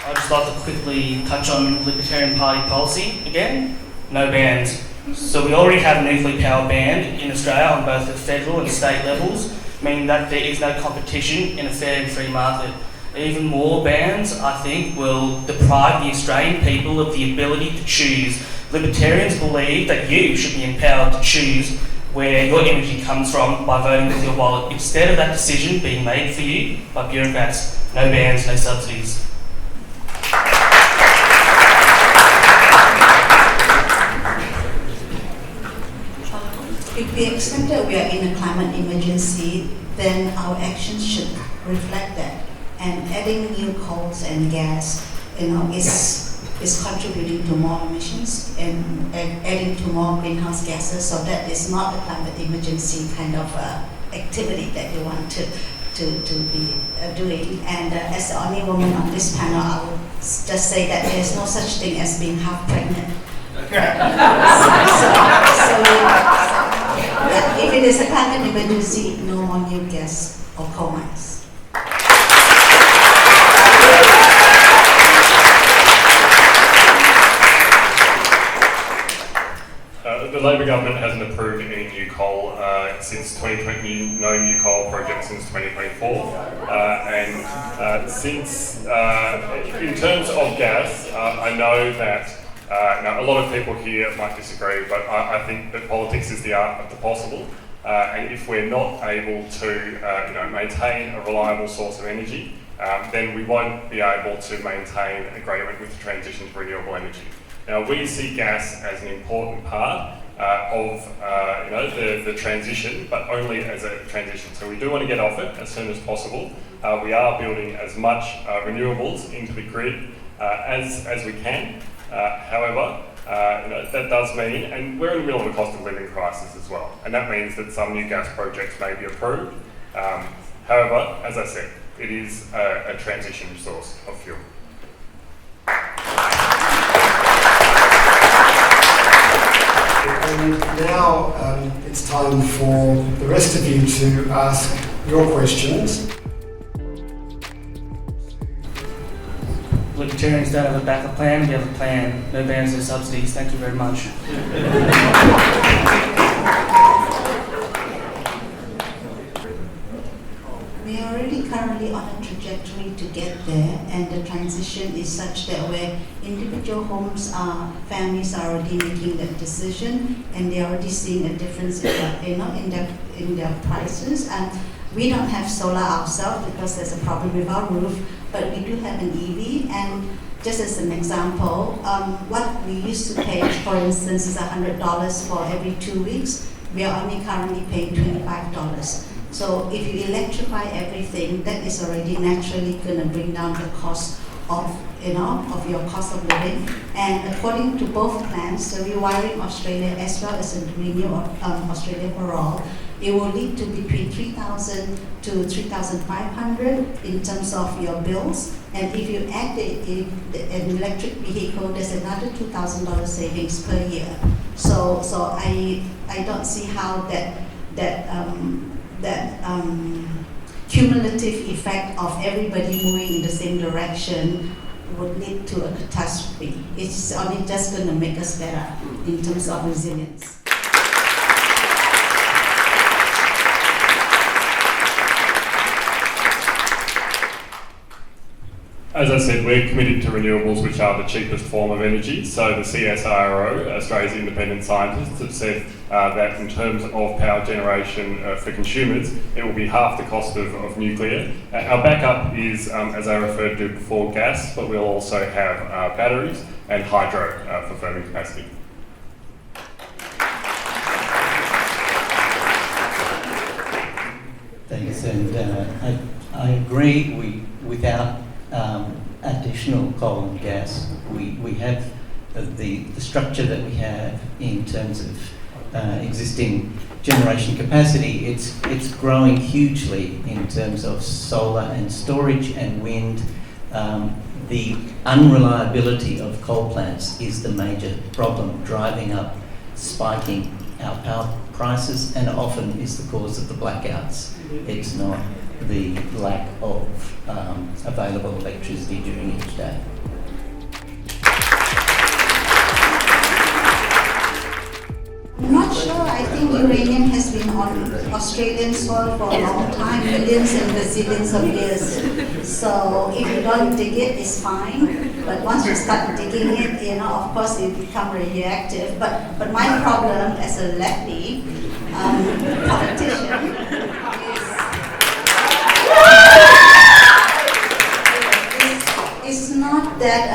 I'd just like to quickly touch on Libertarian Party policy again. No bans. So we already have a nuclear power ban in Australia on both the federal and state levels, meaning that there is no competition in a fair and free market. Even more bans, I think, will deprive the Australian people of the ability to choose. Libertarians believe that you should be empowered to choose where your energy comes from by voting with your wallet, instead of that decision being made for you by bureaucrats. No bans, no subsidies. If we accept that we are in a climate emergency, then our actions should reflect that. And adding new coals and gas, is contributing to more emissions and adding to more greenhouse gases. So that is not a climate emergency kind of activity that you want to be doing. And as the only woman on this panel, I would just say that there is no such thing as being half pregnant. If it is a climate emergency, no more new gas or coal mines. The Labor government hasn't approved any new coal since 2020, no new coal project since 2024. In terms of gas, I know that now a lot of people here might disagree, but I think that politics is the art of the possible. And if we're not able to maintain a reliable source of energy, then we won't be able to maintain agreement with the transition to renewable energy. Now, we see gas as an important part of the transition, but only as a transition. So we do want to get off it as soon as possible. We are building as much renewables into the grid as we can. However, that does mean, and we're in the middle of a cost of living crisis as well, and that means that some new gas projects may be approved. However, as I said, it is a transition source of fuel. And now it's time for the rest of you to ask your questions. Libertarians don't have a backup plan, we have a plan. No bans, no subsidies. Thank you very much. We are already currently on a trajectory to get there, and the transition is such that where individual families are already making that decision, and they're already seeing a difference in their prices. And we don't have solar ourselves because there's a problem with our roof, but we do have an EV. And just as an example, what we used to pay, for instance, is $100 for every 2 weeks. We are only currently paying $25. So if you electrify everything, that is already naturally going to bring down the cost of your cost of living. And according to both plans, the Rewiring Australia as well as the Renew Australia for All, it will lead to between $3,000 to $3,500 in terms of your bills. And if you add an electric vehicle, there's another $2,000 savings per year. So I don't see how that cumulative effect of everybody moving in the same direction would lead to a catastrophe. It's only just going to make us better in terms of resilience. As I said, we're committed to renewables, which are the cheapest form of energy. So the CSIRO, Australia's independent scientists, have said that in terms of power generation for consumers, it will be half the cost of nuclear. Our backup is, as I referred to before, gas, but we'll also have batteries and hydro for firming capacity. Thanks, and I agree. Without additional coal and gas, we have the structure that we have in terms of existing generation capacity, it's growing hugely in terms of solar and storage and wind. The unreliability of coal plants is the major problem, driving up, spiking our power prices, and often is the cause of the blackouts. It's not the lack of available electricity during each day. I'm not sure. I think uranium has been on Australian soil for a long time, millions and bazillions of years. So if you don't dig it, it's fine. But once you start digging it, of course it becomes radioactive. But my problem as a lefty politician is not that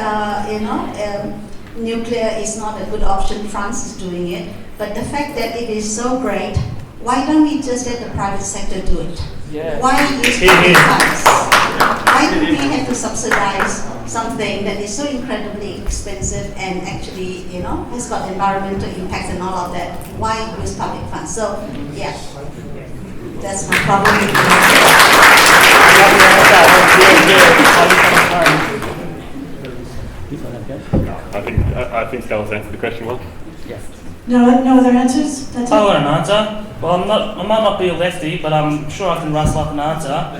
nuclear is not a good option. France is doing it. But the fact that it is so great, why don't we just let the private sector do it? Yeah. Why use public funds? Why do we have to subsidize something that is so incredibly expensive and actually, has got environmental impacts and all of that? Why use public funds? So, yeah, that's my problem with I think Stella's answered the question well. Yes. No other answers? That's I it? got an answer. Well, I might not be a lefty, but I'm sure I can rustle up an answer.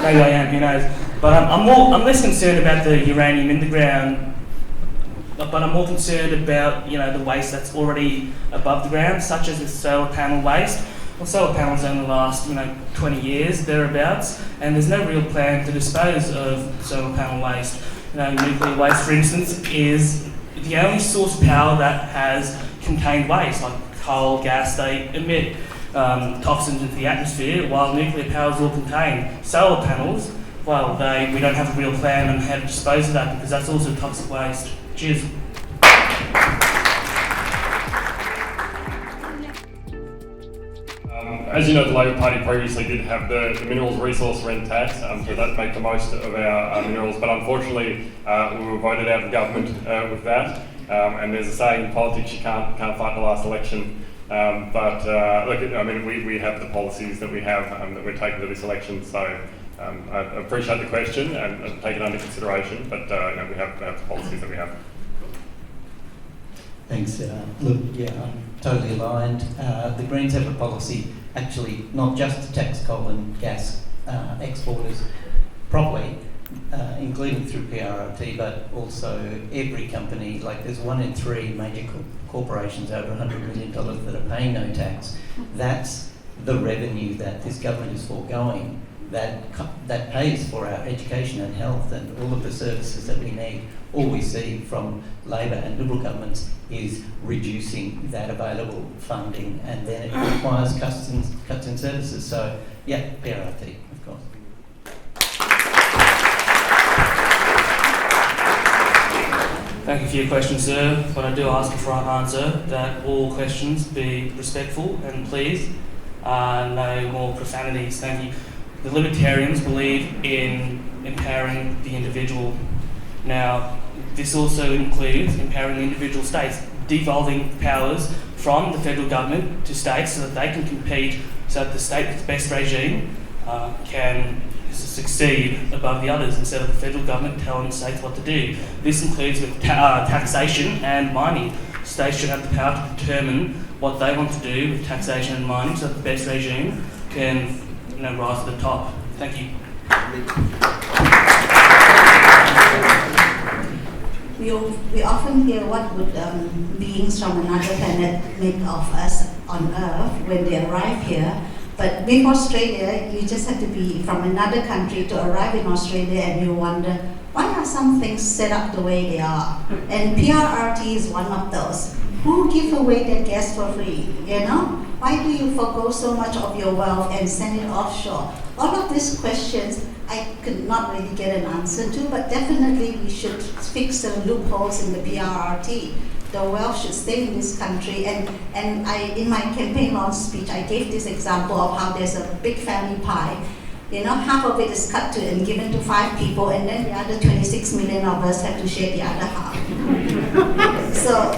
Maybe I am, who knows? But I'm less concerned about the uranium in the ground, but I'm more concerned about the waste that's already above the ground, such as the solar panel waste. Well, solar panels only last 20 years thereabouts, and there's no real plan to dispose of solar panel waste. Nuclear waste, for instance, is the only source of power that has contained waste, like coal, gas. They emit toxins into the atmosphere, while nuclear power is all contained. Solar panels, well, we don't have a real plan on how to dispose of that, because that's also toxic waste. Cheers. As you know, the Labor Party previously did have the minerals resource rent tax, so that make the most of our minerals, but unfortunately we were voted out of government with that, and there's a saying in politics, you can't fight the last election, but look, we have the policies that we have that we're taking to this election, so I appreciate the question and take it under consideration, but we have the policies that we have. Thanks. Look, yeah, I'm totally aligned. The Greens have a policy, actually, not just to tax coal and gas exporters properly, including through PRRT, but also every company. Like, there's 1 in 3 major corporations over $100 million that are paying no tax. That's the revenue that this government is foregoing, that pays for our education and health and all of the services that we need. All we see from Labor and Liberal governments is reducing that available funding, and then it requires cuts in services. So, yeah, PRRT, of course. Thank you for your question, sir. But I do ask before I answer that all questions be respectful, and please, no more profanities. Thank you. The Libertarians believe in empowering the individual. Now, this also includes empowering the individual states, devolving powers from the federal government to states so that they can compete, so that the state with the best regime can succeed above the others, instead of the federal government telling states what to do. This includes with taxation and mining. States should have the power to determine what they want to do with taxation and mining, so that the best regime can rise to the top. Thank you. We often hear what would beings from another planet make of us on Earth when they arrive here. But with Australia, you just have to be from another country to arrive in Australia, and you wonder, why are some things set up the way they are? And PRRT is one of those. Who give away their gas for free, Why do you forgo so much of your wealth and send it offshore? All of these questions I could not really get an answer to, but definitely we should fix the loopholes in the PRRT. The wealth should stay in this country, and in my campaign launch speech, I gave this example of how there's a big family pie. Half of it is cut to and given to 5 people, and then the other 26 million of us have to share the other half. So,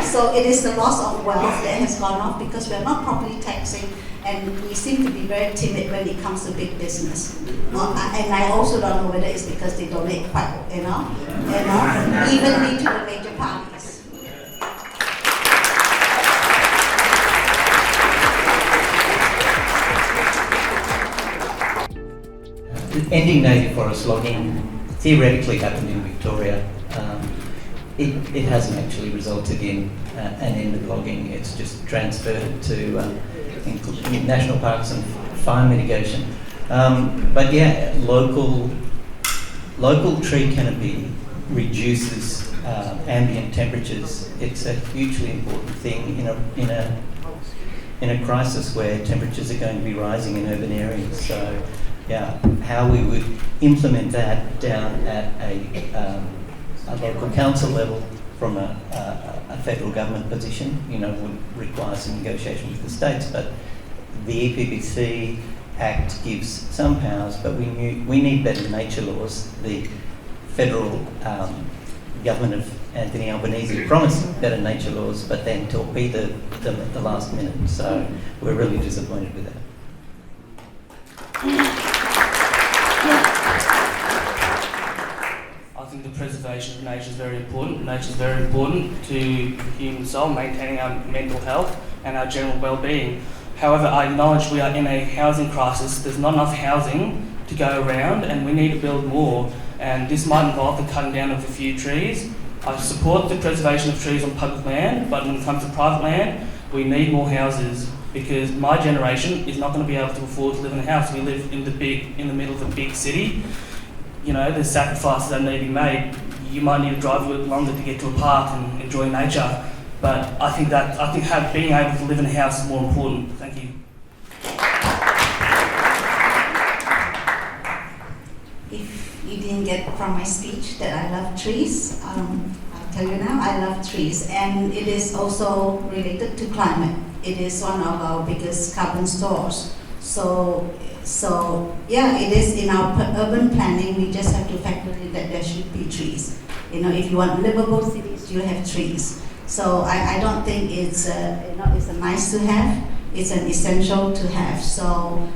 so it is the loss of wealth that has gone off because we are not properly taxing, and we seem to be very timid when it comes to big business. And I also don't know whether it's because they donate quite, evenly to the major parties. Ending native forest logging theoretically happened in Victoria. It hasn't actually resulted in an end of logging. It's just transferred to national parks and fire mitigation. But yeah, local tree canopy reduces ambient temperatures. It's a hugely important thing in a crisis where temperatures are going to be rising in urban areas. So yeah, how we would implement that down at a local council level from a federal government position, would require some negotiation with the states. But the EPBC Act gives some powers, but we need better nature laws. The federal government of Anthony Albanese promised better nature laws, but then torpedoed them at the last minute. So we're really disappointed with that. I think the preservation of nature is very important. Nature is very important to the human soul, maintaining our mental health and our general well-being. However, I acknowledge we are in a housing crisis. There's not enough housing to go around, and we need to build more. And this might involve the cutting down of a few trees. I support the preservation of trees on public land, but when it comes to private land, we need more houses, because my generation is not going to be able to afford to live in a house. We live in the middle of a big city. There's sacrifices that need to be made. You might need to drive a little longer to get to a park and enjoy nature. But I think being able to live in a house is more important. Thank you. If you didn't get from my speech that I love trees, I'll tell you now, I love trees. And it is also related to climate. It is one of our biggest carbon stores. So yeah, it is in our urban planning. We just have to factor in that there should be trees. If you want livable cities, you have trees. So I don't think it's it's a nice to have. It's an essential to have. So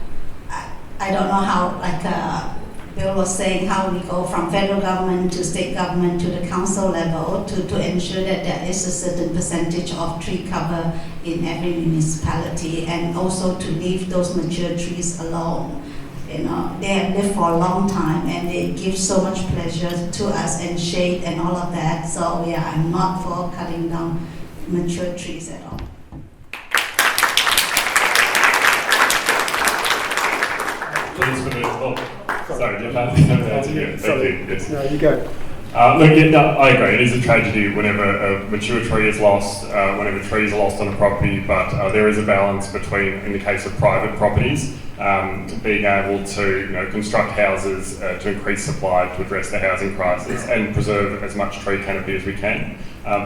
I don't know how, Bill was saying, how we go from federal government to state government to the council level to ensure that there is a certain percentage of tree cover in every municipality, and also to leave those mature trees alone. They have lived for a long time, and they give so much pleasure to us, and shade and all of that. So yeah, I'm not for cutting down mature trees at all. Please for the sorry, you're not Sorry. Yes. No, you go. I agree. It is a tragedy whenever a mature tree is lost, whenever trees are lost on a property, but there is a balance between, in the case of private properties, being able to construct houses to increase supply to address the housing crisis and preserve as much tree canopy as we can.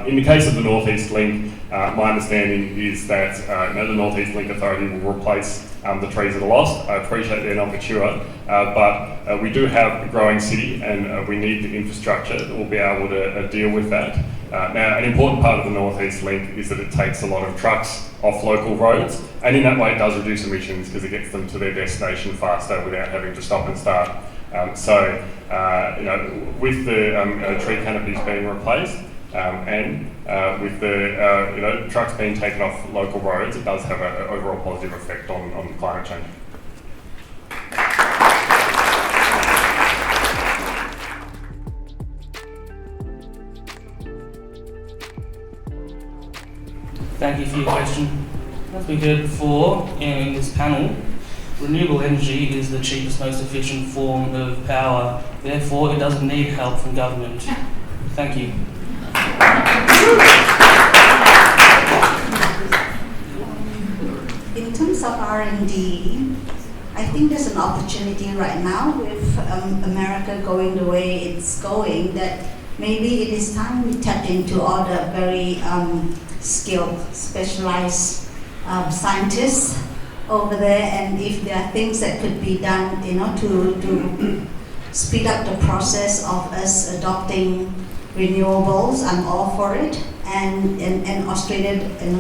In the case of the North East Link, my understanding is that the North East Link Authority will replace the trees that are lost. I appreciate they're not mature, but we do have a growing city, and we need the infrastructure that will be able to deal with that. Now, an important part of the North East Link is that it takes a lot of trucks off local roads, and in that way it does reduce emissions because it gets them to their destination faster without having to stop and start. With the tree canopies being replaced, and with the trucks being taken off local roads, it does have an overall positive effect on climate change. Thank you for your question. As we heard before in this panel, renewable energy is the cheapest, most efficient form of power. Therefore, it doesn't need help from government. Thank you. In terms of R&D, I think there's an opportunity right now with America going the way it's going, that maybe it is time we tap into all the very skilled, specialized scientists over there, and if there are things that could be done, to speed up the process of us adopting renewables, I'm all for it. And Australia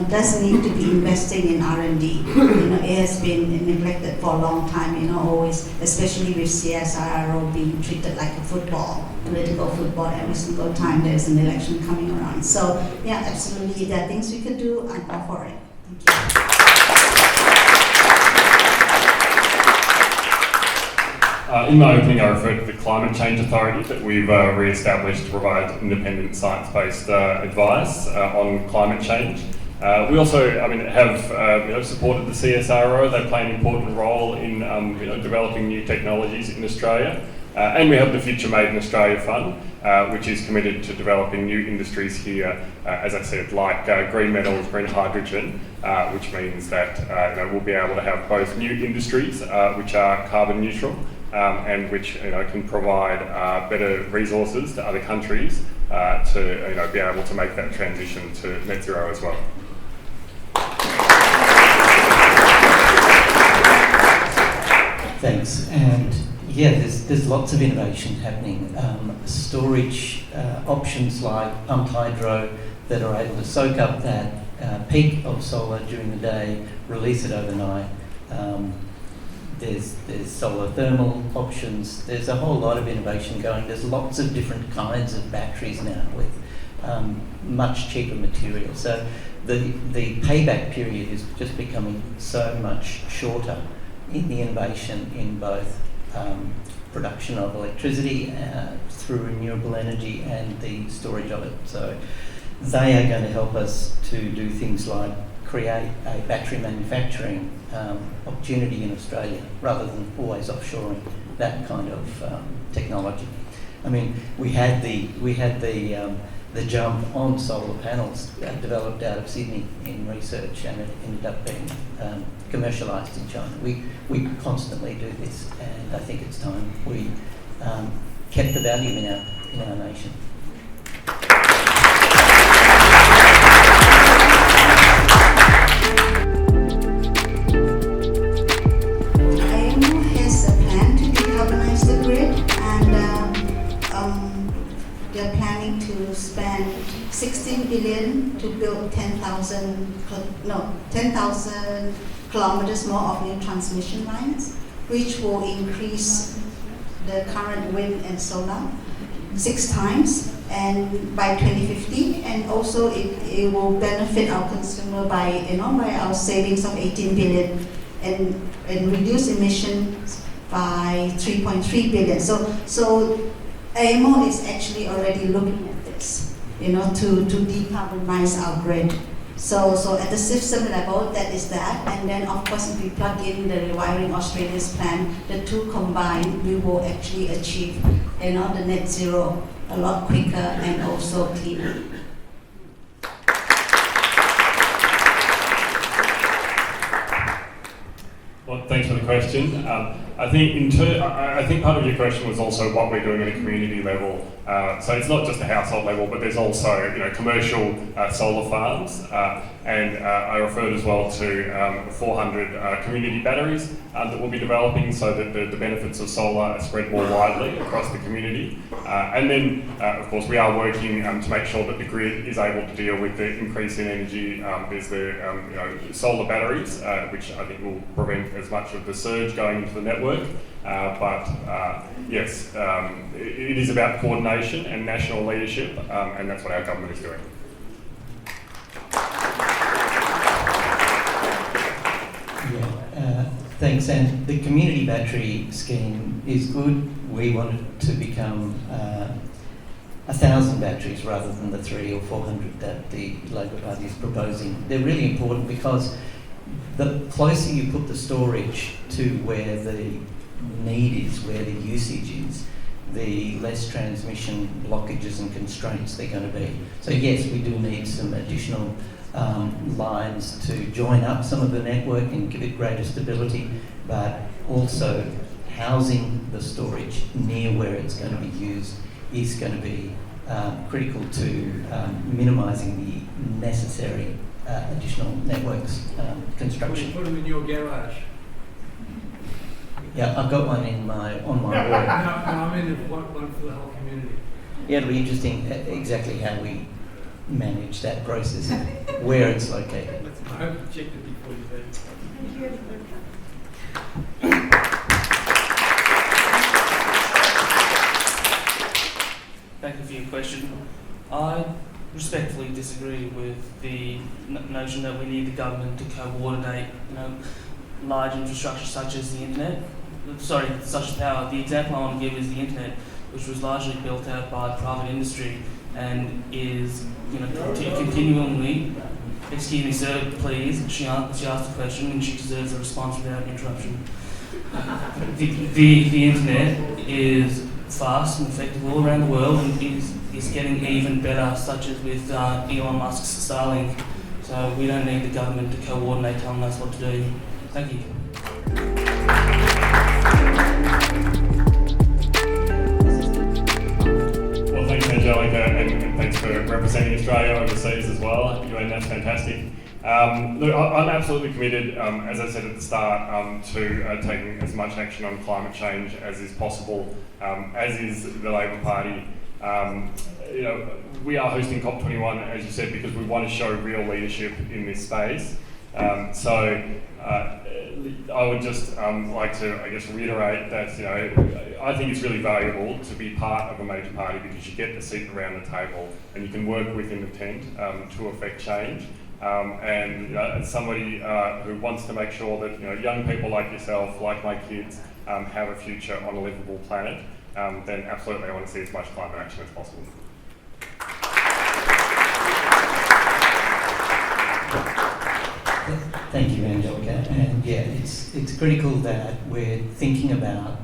does need to be investing in R&D. It has been neglected for a long time. Always, especially with CSIRO being treated like a football, political football every single time there's an election coming around. So yeah, absolutely, there are things we could do. I'm all for it. Thank you. In my opening, I referred to the Climate Change Authority that we've re-established to provide independent science-based advice on climate change. We also, have supported the CSIRO. They play an important role in developing new technologies in Australia. And we have the Future Made in Australia Fund, which is committed to developing new industries here, as I said, like green metals, green hydrogen, which means that we'll be able to have both new industries which are carbon neutral, and which can provide better resources to other countries to be able to make that transition to net zero as well. Thanks. And yeah, there's lots of innovation happening. Storage options like pumped hydro that are able to soak up that peak of solar during the day, release it overnight. There's solar thermal options. There's a whole lot of innovation going. There's lots of different kinds of batteries now with much cheaper material. So the payback period is just becoming so much shorter in the innovation in both production of electricity through renewable energy and the storage of it. So they are going to help us to do things like create a battery manufacturing opportunity in Australia rather than always offshoring that kind of technology. I mean, we had the jump on solar panels developed out of Sydney in research, and it ended up being commercialised in China. We constantly do this, and I think it's time we kept the value in our nation. They're planning to spend 16 billion to build 10,000 kilometers more of new transmission lines, which will increase the current wind and solar 6 times and by 2050, and also it will benefit our consumer by our savings of 18 billion and reduce emissions by 3.3 billion. So AMO is actually already looking at this, to decarbonize our grid. So at the system level, that is that. And then of course, if we plug in the Rewiring Australia's plan, the two combined, we will actually achieve, the net zero a lot quicker and also cleaner. Well, thanks for the question. I think part of your question was also what we're doing at a community level. So it's not just a household level, but there's also commercial solar farms, and I referred as well to 400 community batteries that we'll be developing, so that the benefits of solar are spread more widely across the community. And then, of course, we are working to make sure that the grid is able to deal with the increase in energy. There's the solar batteries, which I think will prevent as much of the surge going into the network. Yes, it is about coordination and national leadership, and that's what our government is doing. Thanks. And the community battery scheme is good. We want it to become 1,000 batteries rather than the 300 or 400 that the Labor Party is proposing. They're really important because the closer you put the storage to where the need is, where the usage is, the less transmission blockages and constraints they're going to be. So yes, we do need some additional lines to join up some of the network and give it greater stability, but also housing the storage near where it's going to be used is going to be critical to minimising the necessary additional networks construction. Put them in your garage. Yeah, I've got one on my wall. No, I mean one for the whole community. Yeah, it'll be interesting exactly how we manage that process, where it's located. I hope you checked it before you voted. Thank you for your question. I respectfully disagree with the notion that we need the government to coordinate, large infrastructure such as the internet. Such as power. The example I want to give is the internet, which was largely built out by private industry and is, continually. Excuse me, sir, please. She asked a question and she deserves a response without interruption. The internet is fast and effective all around the world and is getting even better, such as with Elon Musk's Starlink. So we don't need the government to coordinate telling us what to do. Thank you. Well, thanks, Angelica, and thanks for representing Australia overseas as well. That's fantastic. Look, I'm absolutely committed, as I said at the start, to taking as much action on climate change as is possible, as is the Labor Party. We are hosting COP21, as you said, because we want to show real leadership in this space. I would just like to, reiterate that, I think it's really valuable to be part of a major party because you get a seat around the table and you can work within the tent to affect change. As somebody who wants to make sure that, young people like yourself, like my kids, have a future on a livable planet, then absolutely I want to see as much climate action as possible. Thank you, Angelica. And yeah, it's critical that we're thinking about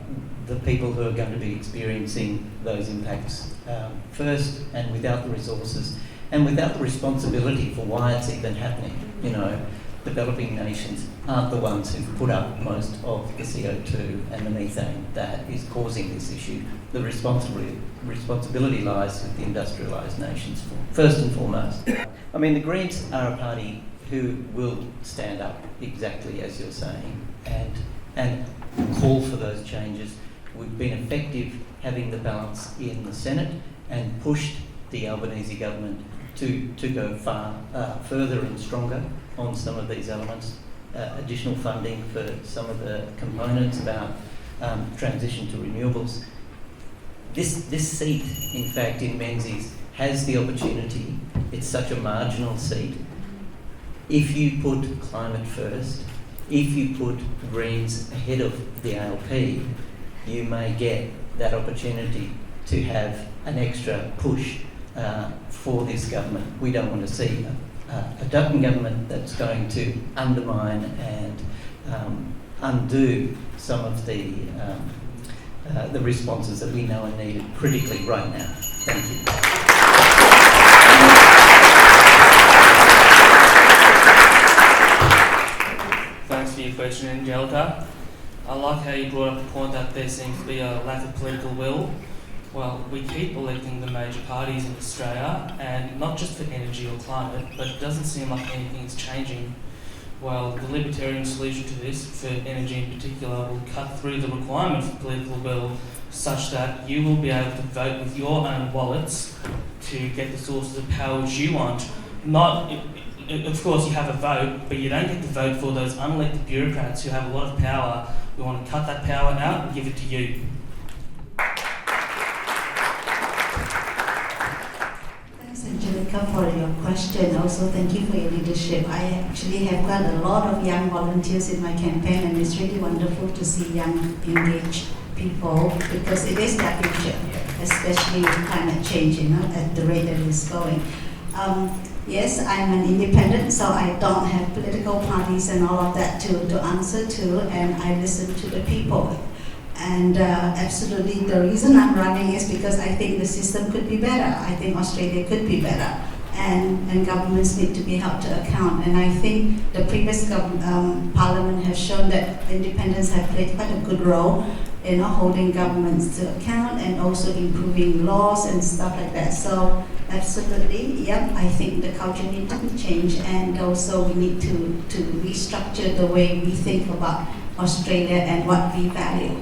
the people who are going to be experiencing those impacts first, and without the resources and without the responsibility for why it's even happening. Developing nations aren't the ones who've put up most of the CO2 and the methane that is causing this issue. The responsibility lies with the industrialised nations first and foremost. The Greens are a party who will stand up exactly as you're saying and call for those changes. We've been effective having the balance in the Senate and pushed the Albanese government to go far further and stronger on some of these elements. Additional funding for some of the components about transition to renewables. This seat, in fact, in Menzies has the opportunity. It's such a marginal seat. If you put climate first, if you put Greens ahead of the ALP, you may get that opportunity to have an extra push for this government. We don't want to see a Dutton government that's going to undermine and undo some of the responses that we know are needed critically right now. Thank you. Thanks for your question, Angelica. I like how you brought up the point that there seems to be a lack of political will. Well, we keep electing the major parties in Australia, and not just for energy or climate, but it doesn't seem like anything is changing. Well, the Libertarian solution to this, for energy in particular, will cut through the requirement for political will such that you will be able to vote with your own wallets to get the sources of power which you want. Of course, you have a vote, but you don't get to vote for those unelected bureaucrats who have a lot of power. We want to cut that power out and give it to you. Angelica, for your question. Also, thank you for your leadership. I actually have quite a lot of young volunteers in my campaign, and it's really wonderful to see young, engaged people because it is their future, especially with climate change, at the rate that it's going. Yes, I'm an independent, so I don't have political parties and all of that to answer to, and I listen to the people. And absolutely, the reason I'm running is because I think the system could be better. I think Australia could be better, and governments need to be held to account. And I think the previous parliament has shown that independents have played quite a good role in holding governments to account and also improving laws and stuff like that. So absolutely, yep, I think the culture needs to be changed, and also we need to restructure the way we think about Australia and what we value.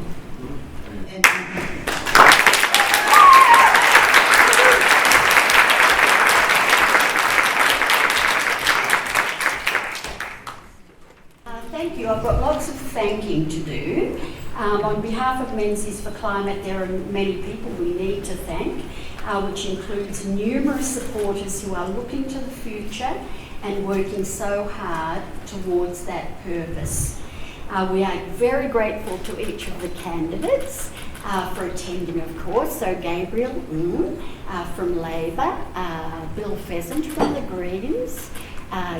lots of thanking to do. On behalf of Menzies for Climate, there are many people we need to thank, which includes numerous supporters who are looking to the future and working so hard towards that purpose. We are very grateful to each of the candidates for attending, of course. So Gabriel Ng from Labor, Bill Pheasant from the Greens,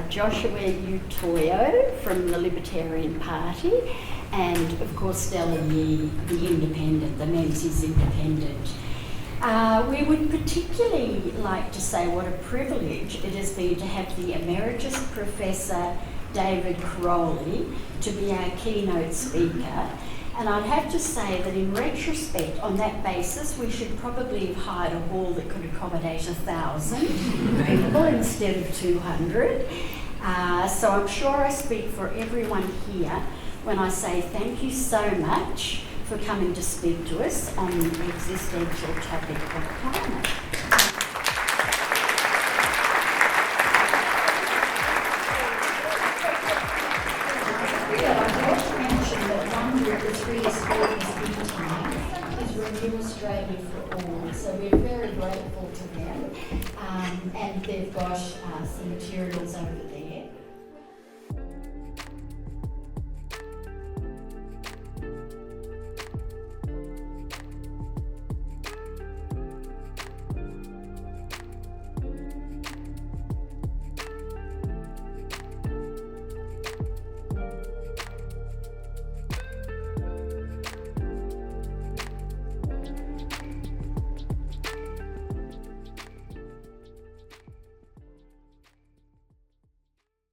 Joshua Utoyo from the Libertarian Party, and of course Stella Yee, the Independent, the Menzies Independent. We would particularly like to say what a privilege it has been to have the Emeritus Professor David Karoly to be our keynote speaker. And I'd have to say that in retrospect, on that basis, we should probably have hired a hall that could accommodate 1,000 people instead of 200. So I'm sure I speak for everyone here when I say thank you so much for coming to speak to us on the existential topic of climate. Australia for all, so we're very grateful to them, and they've got some materials over